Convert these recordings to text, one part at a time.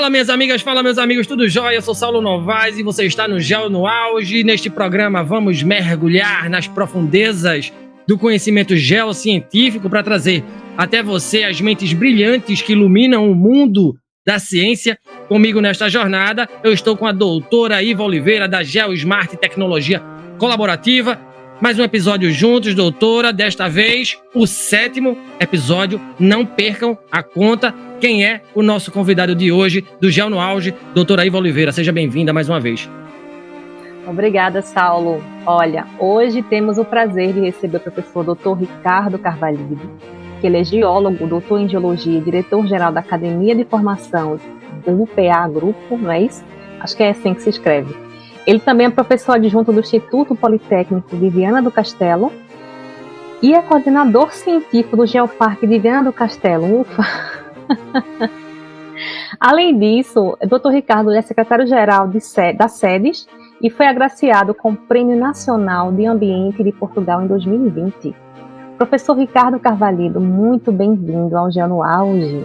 Fala minhas amigas, fala meus amigos, tudo jóia? Eu sou Saulo Novaes e você está no Geo no Auge. Neste programa vamos mergulhar nas profundezas do conhecimento geocientífico para trazer até você as mentes brilhantes que iluminam o mundo da ciência. Comigo nesta jornada eu estou com a doutora Iva Oliveira da GeoSmart Tecnologia Colaborativa. Mais um episódio juntos, doutora, desta vez o 7º episódio. Não percam a conta. Quem é o nosso convidado de hoje do Geo no Auge? Doutora Iva Oliveira, seja bem-vinda mais uma vez. Obrigada, Saulo. Olha, hoje temos o prazer de receber o professor Dr. Ricardo Carvalho, que ele é geólogo, doutor em geologia e diretor-geral da Academia de Formação do UPA Grupo, não é isso? Acho que é assim que se escreve. Ele também é professor adjunto do Instituto Politécnico de Viana do Castelo e é coordenador científico do Geoparque de Viana do Castelo. Ufa! Além disso, o Dr. Ricardo é secretário-geral da SEDES e foi agraciado com o Prêmio Nacional de Ambiente de Portugal em 2020. Professor Ricardo Carvalho, muito bem-vindo ao Geo no Auge.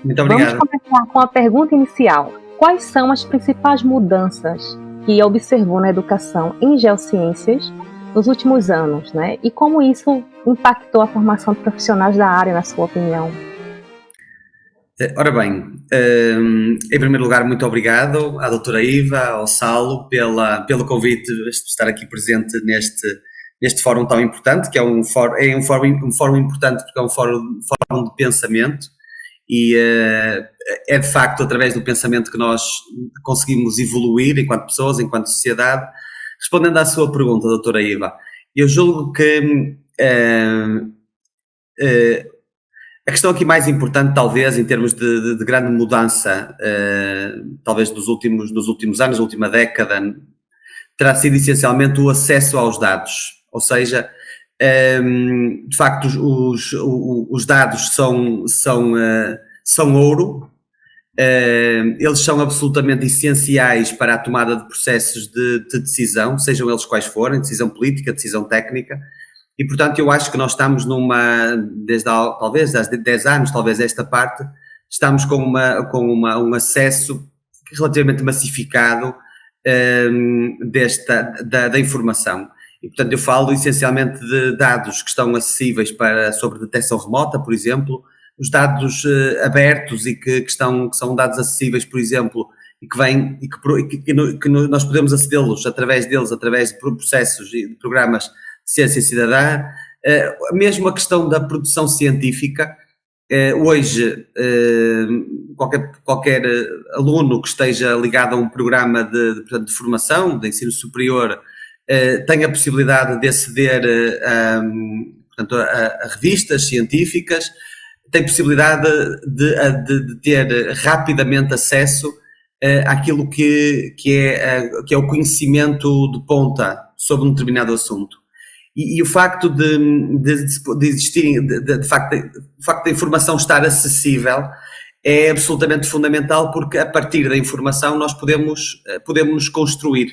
Muito obrigado. Vamos começar com a pergunta inicial. Quais são as principais mudanças que observou na educação em geociências nos últimos anos, né? E como isso impactou a formação de profissionais da área, na sua opinião? Ora bem, em primeiro lugar, muito obrigado à doutora Iva, ao Saulo, pelo convite de estar aqui presente neste fórum tão importante, que é um fórum importante porque é um fórum de pensamento e é de facto através do pensamento que nós conseguimos evoluir enquanto pessoas, enquanto sociedade. Respondendo à sua pergunta, doutora Iva, eu julgo que a questão aqui mais importante, talvez, em termos de grande mudança, talvez nos últimos anos, na última década, terá sido essencialmente o acesso aos dados. Ou seja, de facto, os dados são ouro, eles são absolutamente essenciais para a tomada de processos de decisão, sejam eles quais forem, decisão política, decisão técnica. E, portanto, eu acho que nós estamos talvez desde 10 anos, talvez esta parte, estamos com um acesso relativamente massificado da informação. E, portanto, eu falo essencialmente de dados que estão acessíveis sobre detecção remota, por exemplo, os dados abertos e que são dados acessíveis, por exemplo, e que nós podemos acedê-los através de processos e de programas ciência cidadã, mesmo a questão da produção científica. Hoje, qualquer aluno que esteja ligado a um programa de formação, de ensino superior, tem a possibilidade de aceder a revistas científicas, tem possibilidade de ter rapidamente acesso àquilo que é o conhecimento de ponta sobre um determinado assunto. E o facto de existirem, de facto da informação estar acessível é absolutamente fundamental, porque a partir da informação nós podemos nos construir.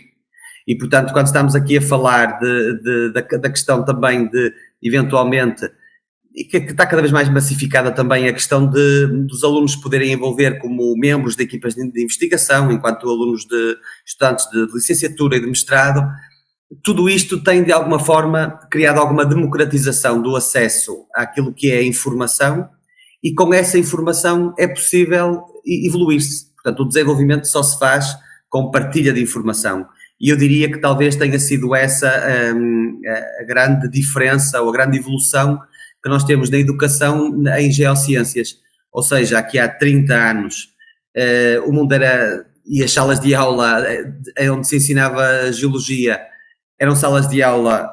E, portanto, quando estamos aqui a falar da questão também de, eventualmente, e que está cada vez mais massificada também a questão dos alunos poderem envolver como membros de equipas de investigação, enquanto alunos estudantes de licenciatura e de mestrado. Tudo isto tem, de alguma forma, criado alguma democratização do acesso àquilo que é a informação, e com essa informação é possível evoluir-se. Portanto, o desenvolvimento só se faz com partilha de informação. E eu diria que talvez tenha sido essa a grande diferença ou a grande evolução que nós temos na educação em geociências. Ou seja, aqui há 30 anos o mundo e as salas de aula onde se ensinava geologia eram salas de aula,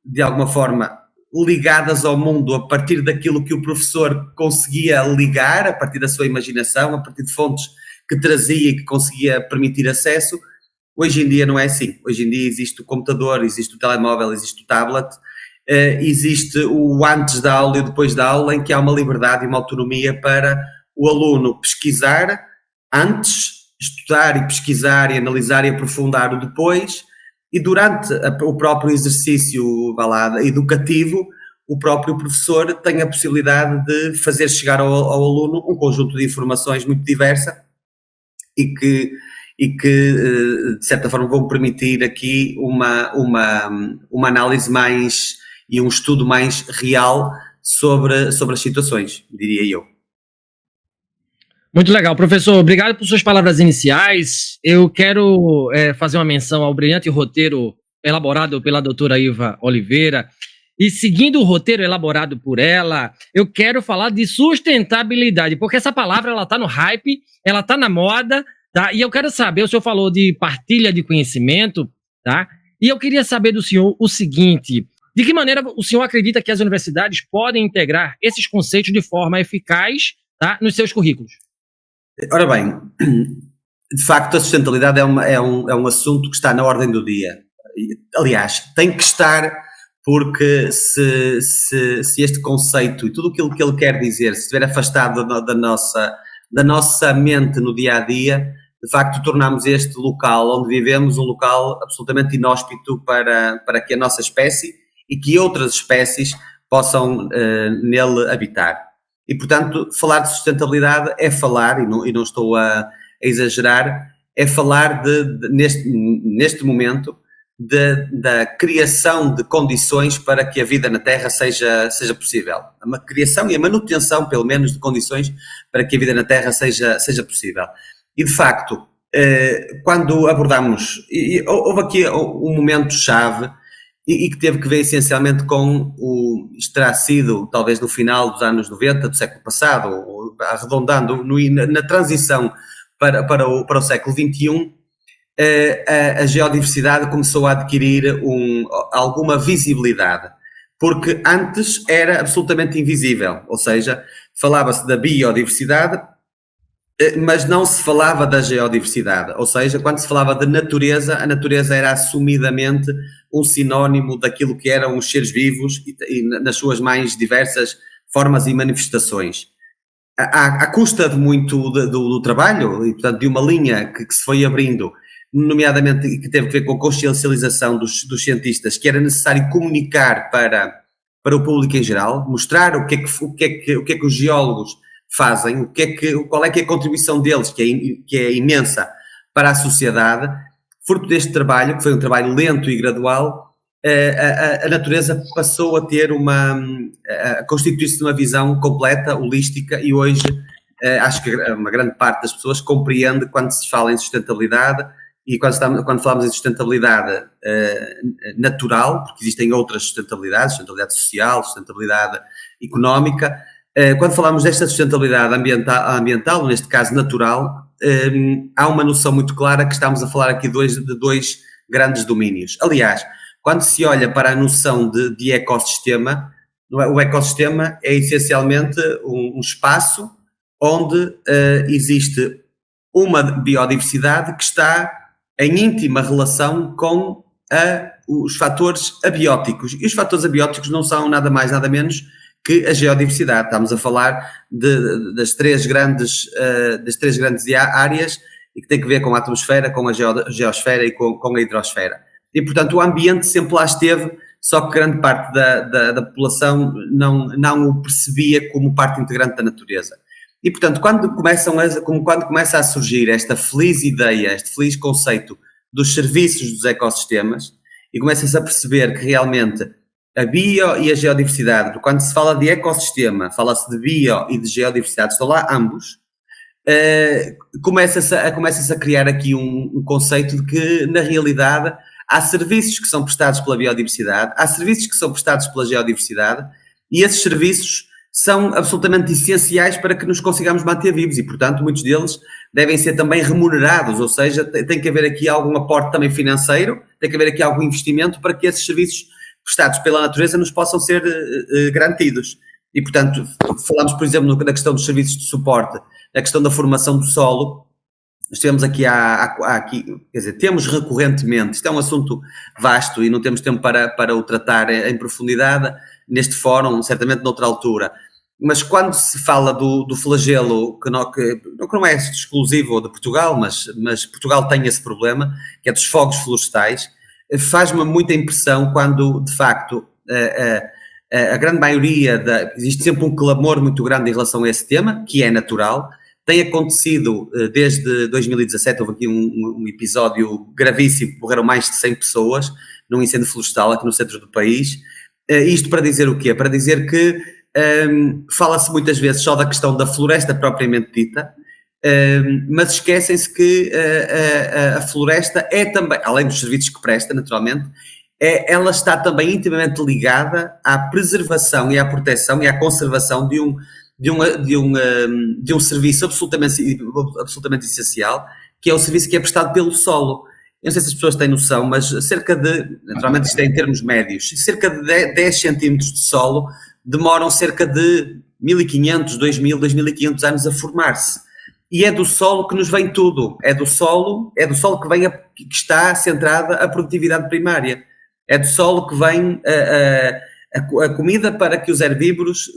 de alguma forma, ligadas ao mundo a partir daquilo que o professor conseguia ligar, a partir da sua imaginação, a partir de fontes que trazia e que conseguia permitir acesso. Hoje em dia não é assim. Hoje em dia existe o computador, existe o telemóvel, existe o tablet, existe o antes da aula e o depois da aula, em que há uma liberdade e uma autonomia para o aluno pesquisar antes, estudar e pesquisar e analisar e aprofundar o depois. E durante o próprio exercício educativo, o próprio professor tem a possibilidade de fazer chegar ao aluno um conjunto de informações muito diversa e que de certa forma vão permitir aqui uma análise mais e um estudo mais real sobre as situações, diria eu. Muito legal, professor, obrigado por suas palavras iniciais. Eu quero fazer uma menção ao brilhante roteiro elaborado pela doutora Iva Oliveira, e seguindo o roteiro elaborado por ela, eu quero falar de sustentabilidade, porque essa palavra ela está no hype, ela está na moda, tá? E eu quero saber, o senhor falou de partilha de conhecimento, tá? E eu queria saber do senhor o seguinte: de que maneira o senhor acredita que as universidades podem integrar esses conceitos de forma eficaz, tá, nos seus currículos? Ora bem, de facto a sustentabilidade é um assunto que está na ordem do dia. Aliás, tem que estar, porque se este conceito e tudo aquilo que ele quer dizer, se estiver afastado da nossa mente no dia a dia, de facto tornamos este local onde vivemos um local absolutamente inóspito para que a nossa espécie e que outras espécies possam nele habitar. E, portanto, falar de sustentabilidade é falar, e não estou a exagerar, é falar neste momento da criação de condições para que a vida na Terra seja possível. A criação e a manutenção, pelo menos, de condições para que a vida na Terra seja possível. E, de facto, quando abordamos, houve aqui um momento-chave e que teve que ver essencialmente com isto terá sido talvez no final dos anos 90 do século passado, ou arredondando na transição para o século XXI, a geodiversidade começou a adquirir alguma visibilidade, porque antes era absolutamente invisível, ou seja, falava-se da biodiversidade, mas não se falava da geodiversidade, ou seja, quando se falava de natureza, a natureza era assumidamente um sinónimo daquilo que eram os seres vivos e nas suas mais diversas formas e manifestações. À custa de muito do trabalho e, portanto, de uma linha que se foi abrindo, nomeadamente que teve a ver com a consciencialização dos cientistas, que era necessário comunicar para o público em geral, mostrar o que é que os geólogos fazem, qual é que é a contribuição deles, que é imensa para a sociedade. Fruto deste trabalho, que foi um trabalho lento e gradual, a natureza passou a ter a constituir-se de uma visão completa, holística, e hoje acho que uma grande parte das pessoas compreende quando se fala em sustentabilidade e quando falamos em sustentabilidade natural, porque existem outras sustentabilidades, sustentabilidade social, sustentabilidade económica. Quando falamos desta sustentabilidade ambiental, neste caso natural, há uma noção muito clara que estamos a falar aqui de dois grandes domínios. Aliás, quando se olha para a noção de ecossistema, o ecossistema é essencialmente um espaço onde existe uma biodiversidade que está em íntima relação com os fatores abióticos. E os fatores abióticos não são nada mais, nada menos que a geodiversidade. Estamos a falar das três grandes áreas e que tem que ver com a atmosfera, com a geosfera e com a hidrosfera. E, portanto, o ambiente sempre lá esteve, só que grande parte da população não o percebia como parte integrante da natureza. E, portanto, quando começa a surgir esta feliz ideia, este feliz conceito dos serviços dos ecossistemas, e começa-se a perceber que realmente a bio e a geodiversidade, porque quando se fala de ecossistema, fala-se de bio e de geodiversidade, estão lá ambos, começa-se a criar aqui um conceito de que, na realidade, há serviços que são prestados pela biodiversidade, há serviços que são prestados pela geodiversidade, e esses serviços são absolutamente essenciais para que nos consigamos manter vivos e, portanto, muitos deles devem ser também remunerados, ou seja, tem que haver aqui algum aporte também financeiro, tem que haver aqui algum investimento para que esses serviços prestados pela natureza nos possam ser garantidos. E, portanto, falamos, por exemplo, na questão dos serviços de suporte, na questão da formação do solo. Nós temos aqui, quer dizer, temos recorrentemente, isto é um assunto vasto e não temos tempo para o tratar em profundidade neste fórum, certamente noutra altura, mas quando se fala do flagelo, que não é exclusivo de Portugal, mas Portugal tem esse problema, que é dos fogos florestais, faz-me muita impressão quando, de facto, A grande maioria, existe sempre um clamor muito grande em relação a esse tema, que é natural. Tem acontecido desde 2017, houve aqui um episódio gravíssimo, morreram mais de 100 pessoas num incêndio florestal aqui no centro do país. Isto para dizer o quê? Para dizer que fala-se muitas vezes só da questão da floresta propriamente dita, mas esquecem-se que a floresta é também, além dos serviços que presta, naturalmente, ela está também intimamente ligada à preservação e à proteção e à conservação de um serviço absolutamente essencial, que é o serviço que é prestado pelo solo. Eu não sei se as pessoas têm noção, mas cerca de, naturalmente isto é em termos médios, cerca de 10 centímetros de solo demoram cerca de 1500, 2000, 2500 anos a formar-se. E é do solo que nos vem tudo, é do solo que está centrada a produtividade primária, é do solo que vem a comida para que os herbívoros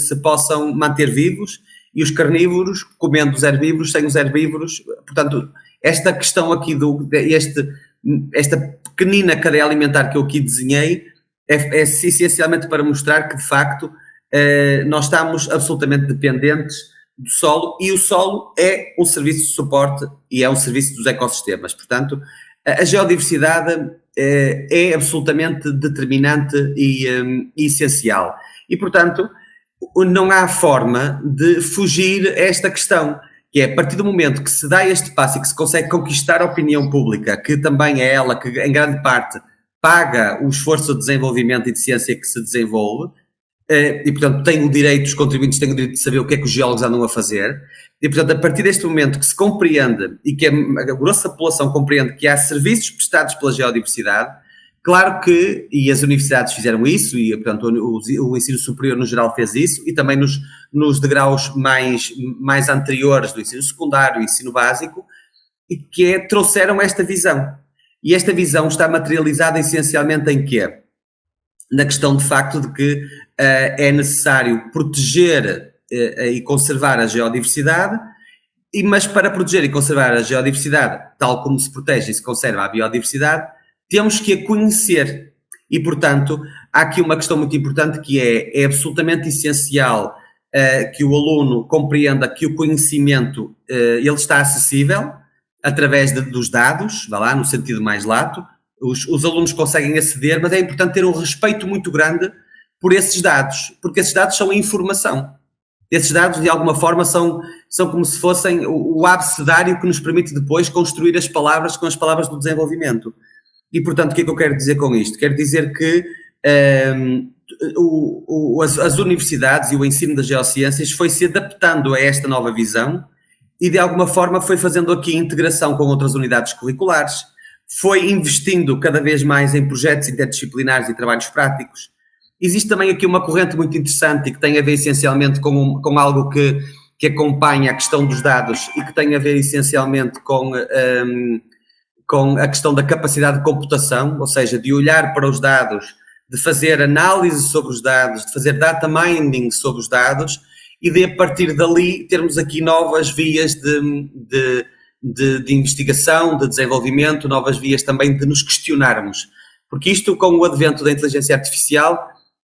se possam manter vivos e os carnívoros comendo os herbívoros, sem os herbívoros. Portanto, esta questão aqui, esta pequenina cadeia alimentar que eu aqui desenhei é essencialmente para mostrar que, de facto, nós estamos absolutamente dependentes do solo, e o solo é um serviço de suporte e é um serviço dos ecossistemas. Portanto, a geodiversidade é absolutamente determinante e essencial. E, portanto, não há forma de fugir a esta questão, que é a partir do momento que se dá este passo e que se consegue conquistar a opinião pública, que também é ela que, em grande parte, paga o esforço de desenvolvimento e de ciência que se desenvolve, e, portanto, os contribuintes têm o direito de saber o que é que os geólogos andam a fazer, e, portanto, a partir deste momento que se compreende e que a grossa população compreende que há serviços prestados pela geodiversidade, claro que, e as universidades fizeram isso, e, portanto, o ensino superior no geral fez isso, e também nos degraus mais anteriores do ensino secundário e ensino básico, e que trouxeram esta visão. E esta visão está materializada essencialmente em quê? Na questão, de facto, de que é necessário proteger e conservar a geodiversidade, mas para proteger e conservar a geodiversidade, tal como se protege e se conserva a biodiversidade, temos que a conhecer. E, portanto, há aqui uma questão muito importante que é absolutamente essencial que o aluno compreenda que o conhecimento ele está acessível através dos dados, vá lá, no sentido mais lato. Os alunos conseguem aceder, mas é importante ter um respeito muito grande por esses dados, porque esses dados são informação. Esses dados, de alguma forma, são como se fossem o abecedário que nos permite depois construir as palavras com as palavras do desenvolvimento. E, portanto, o que é que eu quero dizer com isto? Quero dizer que as universidades e o ensino das geociências foi se adaptando a esta nova visão e, de alguma forma, foi fazendo aqui integração com outras unidades curriculares, foi investindo cada vez mais em projetos interdisciplinares e trabalhos práticos. Existe também aqui uma corrente muito interessante e que tem a ver essencialmente com algo que acompanha a questão dos dados e que tem a ver essencialmente com a questão da capacidade de computação, ou seja, de olhar para os dados, de fazer análise sobre os dados, de fazer data mining sobre os dados e de, a partir dali, termos aqui novas vias de investigação, de desenvolvimento, novas vias também de nos questionarmos. Porque isto, com o advento da inteligência artificial,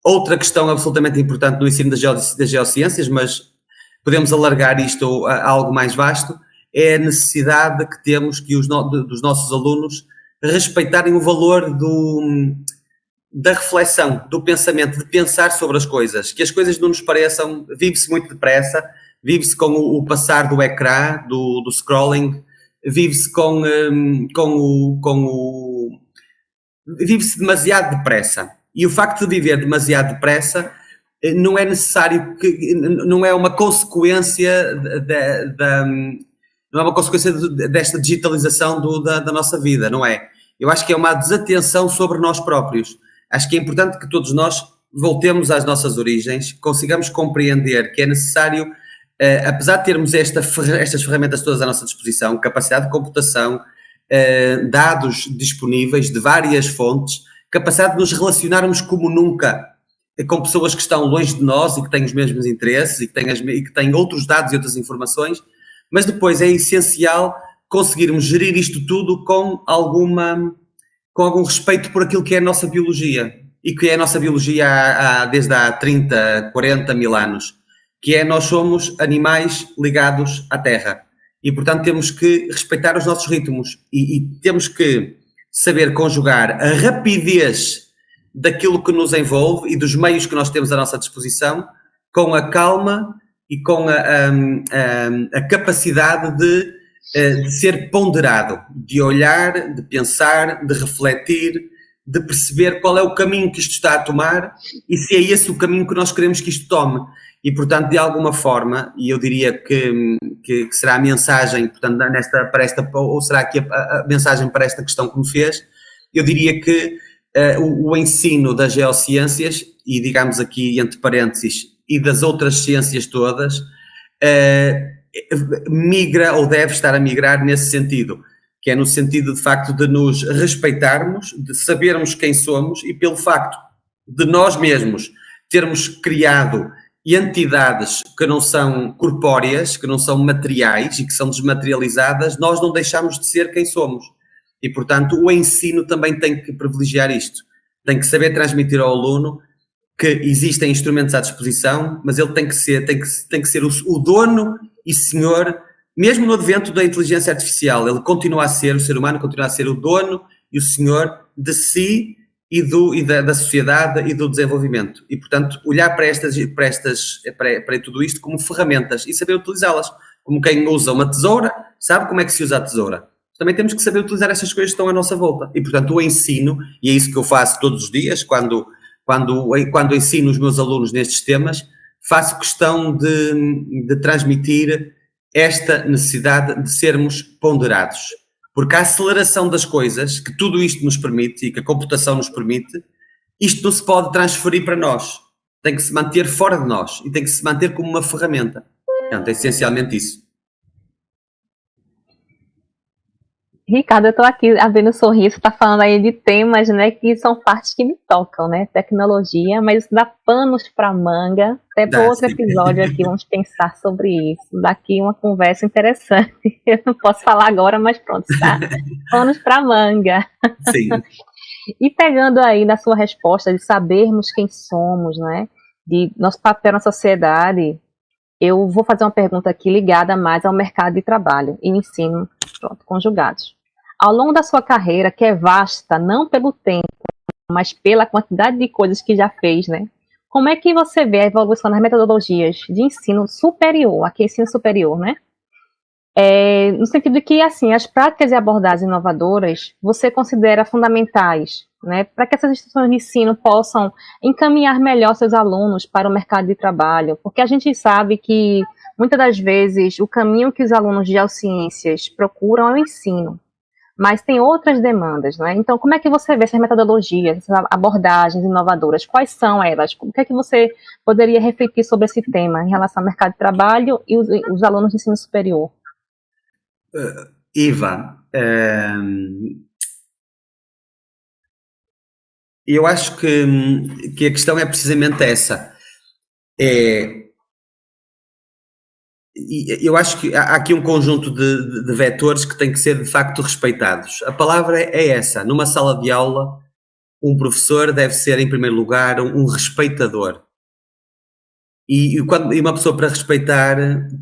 outra questão absolutamente importante no ensino das geociências, mas podemos alargar isto a algo mais vasto, é a necessidade que temos que dos nossos alunos respeitarem o valor da reflexão, do pensamento, de pensar sobre as coisas, que as coisas não nos pareçam, vive-se muito depressa, vive-se com o passar do ecrã, do scrolling, vive-se vive-se demasiado depressa. E o facto de viver demasiado depressa não é necessário, não é uma consequência não é uma consequência desta digitalização da nossa vida, não é? Eu acho que é uma desatenção sobre nós próprios. Acho que é importante que todos nós voltemos às nossas origens, consigamos compreender que é necessário, apesar de termos estas ferramentas todas à nossa disposição, capacidade de computação, dados disponíveis de várias fontes, capacidade de nos relacionarmos como nunca com pessoas que estão longe de nós e que têm os mesmos interesses e que têm outros dados e outras informações, mas depois é essencial conseguirmos gerir isto tudo com algum respeito por aquilo que é a nossa biologia. e que é a nossa biologia desde há 30, 40 mil anos, que é nós somos animais ligados à terra e, portanto, temos que respeitar os nossos ritmos e temos que saber conjugar a rapidez daquilo que nos envolve e dos meios que nós temos à nossa disposição com a calma e com a capacidade de ser ponderado, de olhar, de pensar, de refletir, de perceber qual é o caminho que isto está a tomar e se é esse o caminho que nós queremos que isto tome. E, portanto, de alguma forma, e eu diria que será a mensagem, portanto, ou será aqui a mensagem para esta questão que me fez, eu diria que o ensino das geociências, e digamos aqui entre parênteses, e das outras ciências todas, migra ou deve estar a migrar nesse sentido, que é no sentido de facto de nos respeitarmos, de sabermos quem somos e pelo facto de nós mesmos termos criado entidades que não são corpóreas, que não são materiais e que são desmaterializadas, nós não deixamos de ser quem somos. E, portanto, o ensino também tem que privilegiar isto. Tem que saber transmitir ao aluno que existem instrumentos à disposição, mas ele tem que ser o dono e senhor, mesmo no advento da inteligência artificial, ele continua a ser, o ser humano continua a ser o dono e o senhor de si e da sociedade e do desenvolvimento. E, portanto, olhar para tudo isto como ferramentas e saber utilizá-las. Como quem usa uma tesoura, sabe como é que se usa a tesoura. Também temos que saber utilizar essas coisas que estão à nossa volta. E, portanto, o ensino, e é isso que eu faço todos os dias, quando ensino os meus alunos nestes temas, faço questão de transmitir esta necessidade de sermos ponderados. Porque a aceleração das coisas, que tudo isto nos permite e que a computação nos permite, isto não se pode transferir para nós. Tem que se manter fora de nós e tem que se manter como uma ferramenta. Portanto, é essencialmente isso. Ricardo, eu estou aqui abrindo um sorriso, está falando aí de temas, né, que são partes que me tocam, né, tecnologia, mas dá panos para manga, até para outro episódio aqui, vamos pensar sobre isso, daqui uma conversa interessante, eu não posso falar agora, mas pronto, tá, panos para manga. Sim. E pegando aí na sua resposta de sabermos quem somos, né, de nosso papel na sociedade, eu vou fazer uma pergunta aqui ligada mais ao mercado de trabalho e ensino, pronto, conjugados. Ao longo da sua carreira, que é vasta, não pelo tempo, mas pela quantidade de coisas que já fez, né? Como é que você vê a evolução das metodologias de ensino superior, aqui ensino superior, né? No sentido de que, assim, as práticas e abordagens inovadoras, você considera fundamentais, né? Para que essas instituições de ensino possam encaminhar melhor seus alunos para o mercado de trabalho, porque a gente sabe que muitas das vezes o caminho que os alunos de geociências procuram é o ensino, mas tem outras demandas, né? Então, como é que você vê essas metodologias, essas abordagens inovadoras? Quais são elas? O que é que você poderia refletir sobre esse tema em relação ao mercado de trabalho e os alunos de ensino superior? Iva, eu acho que a questão é precisamente essa. Eu acho que há aqui um conjunto de vetores que têm que ser de facto respeitados. A palavra é essa. Numa sala de aula, um professor deve ser, em primeiro lugar, um respeitador. E uma pessoa, para respeitar,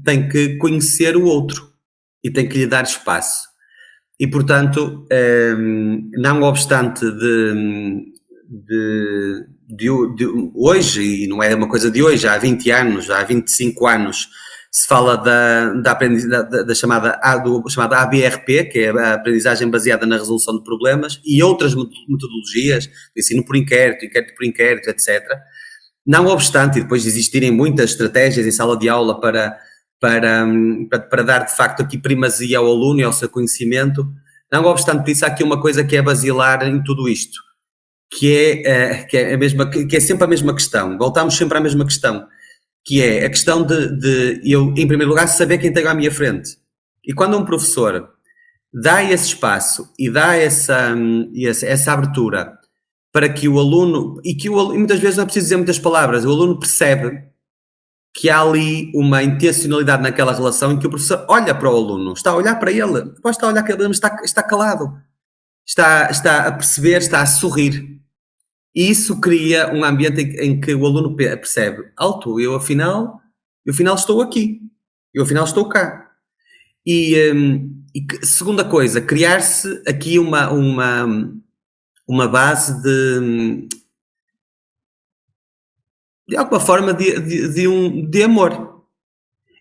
tem que conhecer o outro e tem que lhe dar espaço. E, portanto, não obstante de hoje, e não é uma coisa de hoje, há 20 anos, há 25 anos, se fala da chamada ABRP, que é a aprendizagem baseada na resolução de problemas, e outras metodologias, ensino por inquérito por inquérito, etc. Não obstante, e depois de existirem muitas estratégias em sala de aula para dar, de facto, aqui primazia ao aluno e ao seu conhecimento, não obstante isso, há aqui uma coisa que é basilar em tudo isto, que é sempre a mesma questão. Voltamos sempre à mesma questão, que é a questão de eu, em primeiro lugar, saber quem tenho à minha frente. E quando um professor dá esse espaço e dá essa abertura para que o aluno, e muitas vezes não é preciso dizer muitas palavras, o aluno percebe que há ali uma intencionalidade naquela relação em que o professor olha para o aluno, está a olhar para ele, pode estar a olhar para ele, mas está calado, está a perceber, está a sorrir. E isso cria um ambiente em que o aluno percebe, alto, eu afinal estou aqui, eu afinal estou cá. Segunda coisa, criar-se aqui uma base de alguma forma de amor.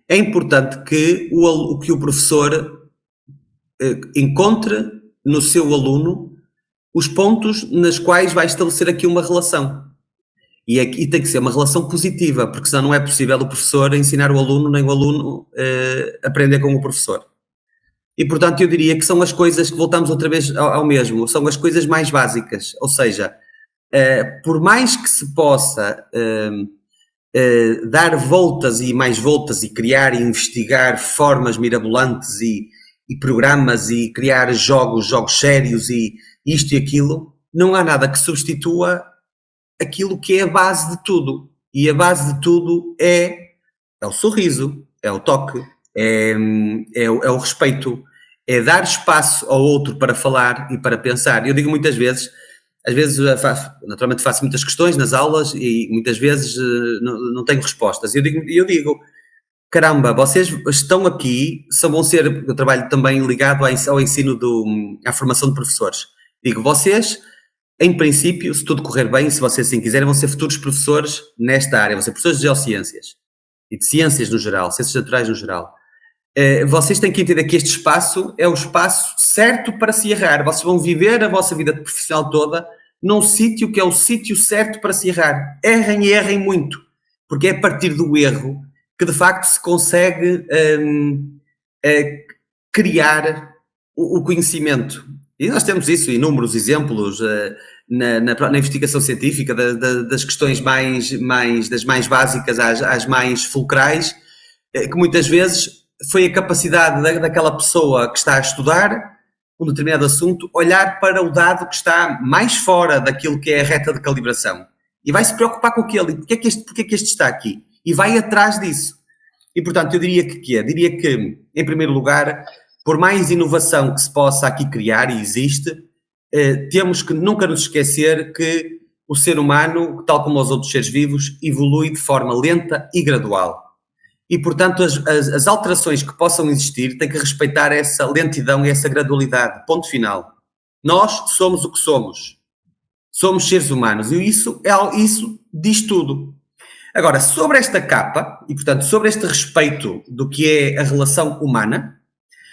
É importante que o professor encontre no seu aluno os pontos nos quais vai estabelecer aqui uma relação. E tem que ser uma relação positiva, porque senão não é possível o professor ensinar o aluno, nem o aluno aprender com o professor. E, portanto, eu diria que são as coisas que voltamos outra vez ao mesmo, são as coisas mais básicas. Ou seja, por mais que se possa dar voltas e mais voltas e criar e investigar formas mirabolantes e programas e criar jogos sérios e isto e aquilo, não há nada que substitua aquilo que é a base de tudo. E a base de tudo é o sorriso, é o toque, é o respeito, é dar espaço ao outro para falar e para pensar. Eu digo muitas vezes, às vezes naturalmente faço muitas questões nas aulas e muitas vezes não tenho respostas. Eu digo, caramba, vocês estão aqui, eu trabalho também ligado ao ensino à formação de professores. Digo, vocês, em princípio, se tudo correr bem, se vocês assim quiserem, vão ser futuros professores nesta área, vão ser professores de geociências e de ciências no geral, ciências naturais no geral. Vocês têm que entender que este espaço é o espaço certo para se errar. Vocês vão viver a vossa vida profissional toda num sítio que é o sítio certo para se errar. Errem e errem muito, porque é a partir do erro que de facto se consegue criar o conhecimento. E nós temos isso, inúmeros exemplos na investigação científica, das questões das mais básicas às mais fulcrais, que muitas vezes foi a capacidade daquela pessoa que está a estudar um determinado assunto, olhar para o dado que está mais fora daquilo que é a reta de calibração. E vai se preocupar com aquele. Porquê é que este está aqui? E vai atrás disso. E, portanto, eu diria que, em primeiro lugar, por mais inovação que se possa aqui criar, e existe, temos que nunca nos esquecer que o ser humano, tal como os outros seres vivos, evolui de forma lenta e gradual. E, portanto, as alterações que possam existir têm que respeitar essa lentidão e essa gradualidade. Ponto final. Nós somos o que somos. Somos seres humanos. E isso diz tudo. Agora, sobre esta capa, e, portanto, sobre este respeito do que é a relação humana,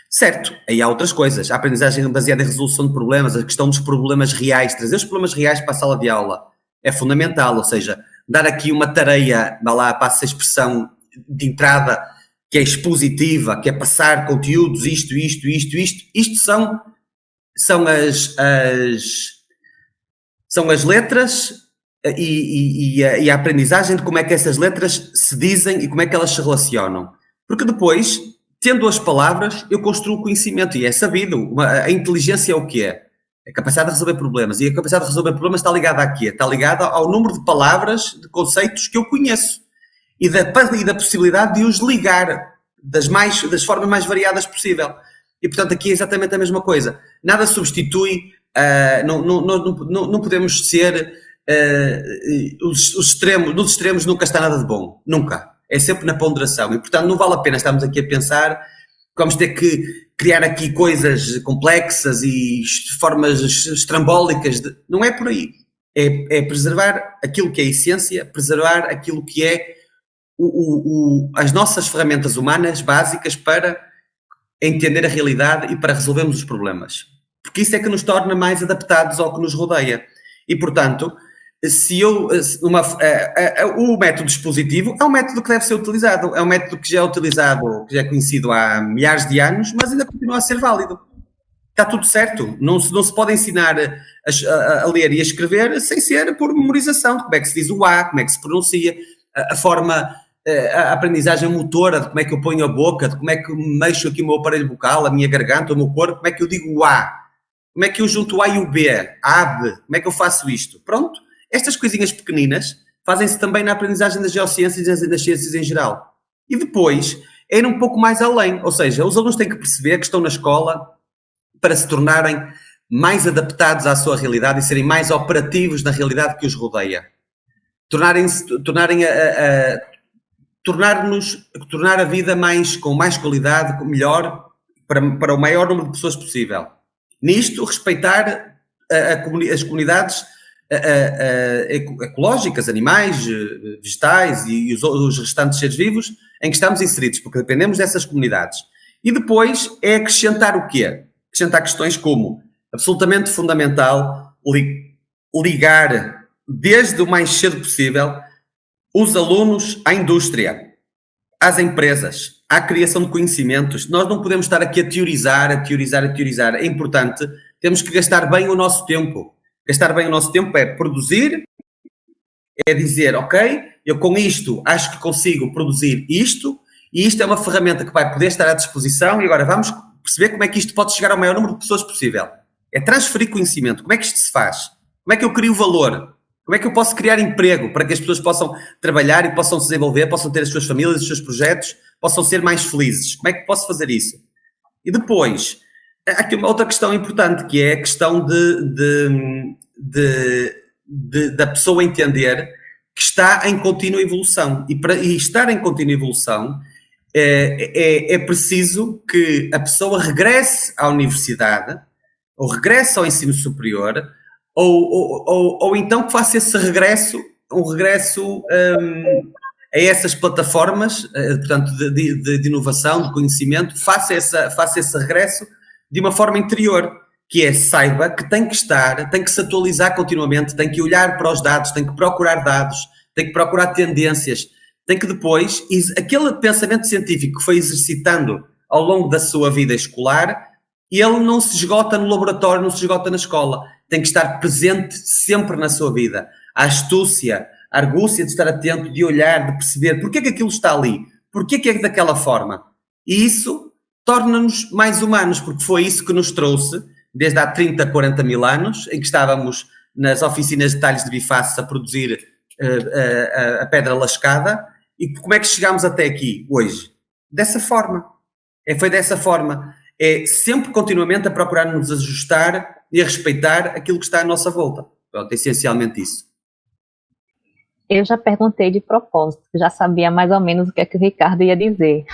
certo, aí há outras coisas. A aprendizagem baseada em resolução de problemas, a questão dos problemas reais, trazer os problemas reais para a sala de aula é fundamental. Ou seja, dar aqui uma tarefa, passa a expressão de entrada, que é expositiva, que é passar conteúdos, isto são as letras e a aprendizagem de como é que essas letras se dizem e como é que elas se relacionam. Porque depois, tendo as palavras, eu construo o conhecimento e é sabido. A inteligência é o que é? É a capacidade de resolver problemas. E a capacidade de resolver problemas está ligada a quê? Está ligada ao número de palavras, de conceitos que eu conheço. E da possibilidade de os ligar das formas mais variadas possível. E, portanto, aqui é exatamente a mesma coisa. Nada substitui, não podemos ser os extremos. Nos extremos nunca está nada de bom. Nunca. É sempre na ponderação. E, portanto, não vale a pena estarmos aqui a pensar que vamos ter que criar aqui coisas complexas e formas estrambólicas. Não é por aí. É preservar aquilo que é a essência, preservar aquilo que é as nossas ferramentas humanas básicas para entender a realidade e para resolvermos os problemas. Porque isso é que nos torna mais adaptados ao que nos rodeia. E, portanto, o método expositivo é um método que deve ser utilizado. É um método que já é utilizado, que já é conhecido há milhares de anos, mas ainda continua a ser válido. Está tudo certo. Não se pode ensinar a ler e a escrever sem ser por memorização. Como é que se diz o A, como é que se pronuncia, a aprendizagem motora, de como é que eu ponho a boca, de como é que mexo aqui o meu aparelho bucal, a minha garganta, o meu corpo, como é que eu digo o A, como é que eu junto o A e o B, AB, como é que eu faço isto? Pronto, estas coisinhas pequeninas fazem-se também na aprendizagem das geociências e das ciências em geral. E depois, é ir um pouco mais além, ou seja, os alunos têm que perceber que estão na escola para se tornarem mais adaptados à sua realidade e serem mais operativos na realidade que os rodeia. Tornar a vida com mais qualidade, melhor, para o maior número de pessoas possível. Nisto, respeitar as comunidades ecológicas, animais, vegetais e os restantes seres vivos em que estamos inseridos, porque dependemos dessas comunidades. E depois é acrescentar o quê? Acrescentar questões como, absolutamente fundamental, ligar desde o mais cedo possível os alunos à indústria, às empresas, à criação de conhecimentos. Nós não podemos estar aqui a teorizar. É importante, temos que gastar bem o nosso tempo. Gastar bem o nosso tempo é produzir, é dizer, ok, eu com isto acho que consigo produzir isto, e isto é uma ferramenta que vai poder estar à disposição, e agora vamos perceber como é que isto pode chegar ao maior número de pessoas possível. É transferir conhecimento. Como é que isto se faz? Como é que eu crio valor? Como é que eu posso criar emprego para que as pessoas possam trabalhar e possam se desenvolver, possam ter as suas famílias, os seus projetos, possam ser mais felizes? Como é que posso fazer isso? E depois, há aqui uma outra questão importante, que é a questão da pessoa entender que está em contínua evolução. E estar em contínua evolução é preciso que a pessoa regresse à universidade, ou regresse ao ensino superior, ou então que faça esse regresso, a essas plataformas, portanto, de inovação, de conhecimento, faça esse regresso de uma forma interior, que saiba que tem que se atualizar continuamente, tem que olhar para os dados, tem que procurar dados, tem que procurar tendências, tem que depois, aquele pensamento científico que foi exercitando ao longo da sua vida escolar, ele não se esgota no laboratório, não se esgota na escola, tem que estar presente sempre na sua vida. A astúcia, a argúcia de estar atento, de olhar, de perceber porque é que aquilo está ali, porque é que é daquela forma. E isso torna-nos mais humanos, porque foi isso que nos trouxe, desde há 30, 40 mil anos, em que estávamos nas oficinas de talhos de bifaces a produzir a pedra lascada, e como é que chegámos até aqui, hoje? Dessa forma. Foi dessa forma. É sempre continuamente a procurar nos ajustar e a respeitar aquilo que está à nossa volta. Pronto, essencialmente isso. Eu já perguntei de propósito, já sabia mais ou menos o que é que o Ricardo ia dizer.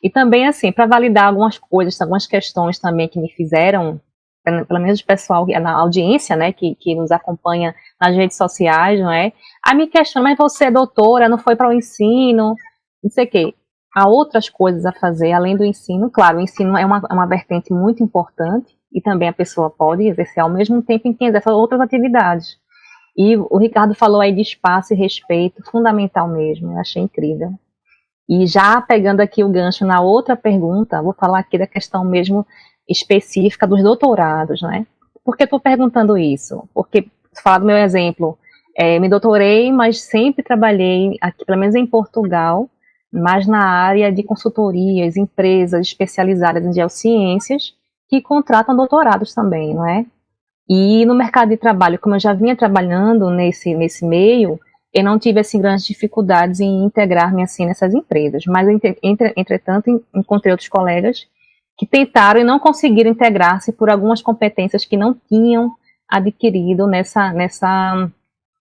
E também, assim, para validar algumas coisas, algumas questões também que me fizeram, pelo menos o pessoal, na audiência, né, que nos acompanha nas redes sociais, não é? Aí me questiona, mas você é doutora, não foi para o ensino, não sei o quê. Há outras coisas a fazer, além do ensino. Claro, o ensino é uma vertente muito importante, e também a pessoa pode exercer ao mesmo tempo em que exerce outras atividades. E o Ricardo falou aí de espaço e respeito, fundamental mesmo, eu achei incrível. E já pegando aqui o gancho na outra pergunta, vou falar aqui da questão mesmo específica dos doutorados, né? Por que estou perguntando isso? Porque, falar do meu exemplo, me doutorei, mas sempre trabalhei aqui, pelo menos em Portugal, mas na área de consultorias, empresas especializadas em geociências, que contratam doutorados também, não é? E no mercado de trabalho, como eu já vinha trabalhando nesse meio, eu não tive assim grandes dificuldades em integrar-me assim nessas empresas, mas entretanto encontrei outros colegas que tentaram e não conseguiram integrar-se por algumas competências que não tinham adquirido nessa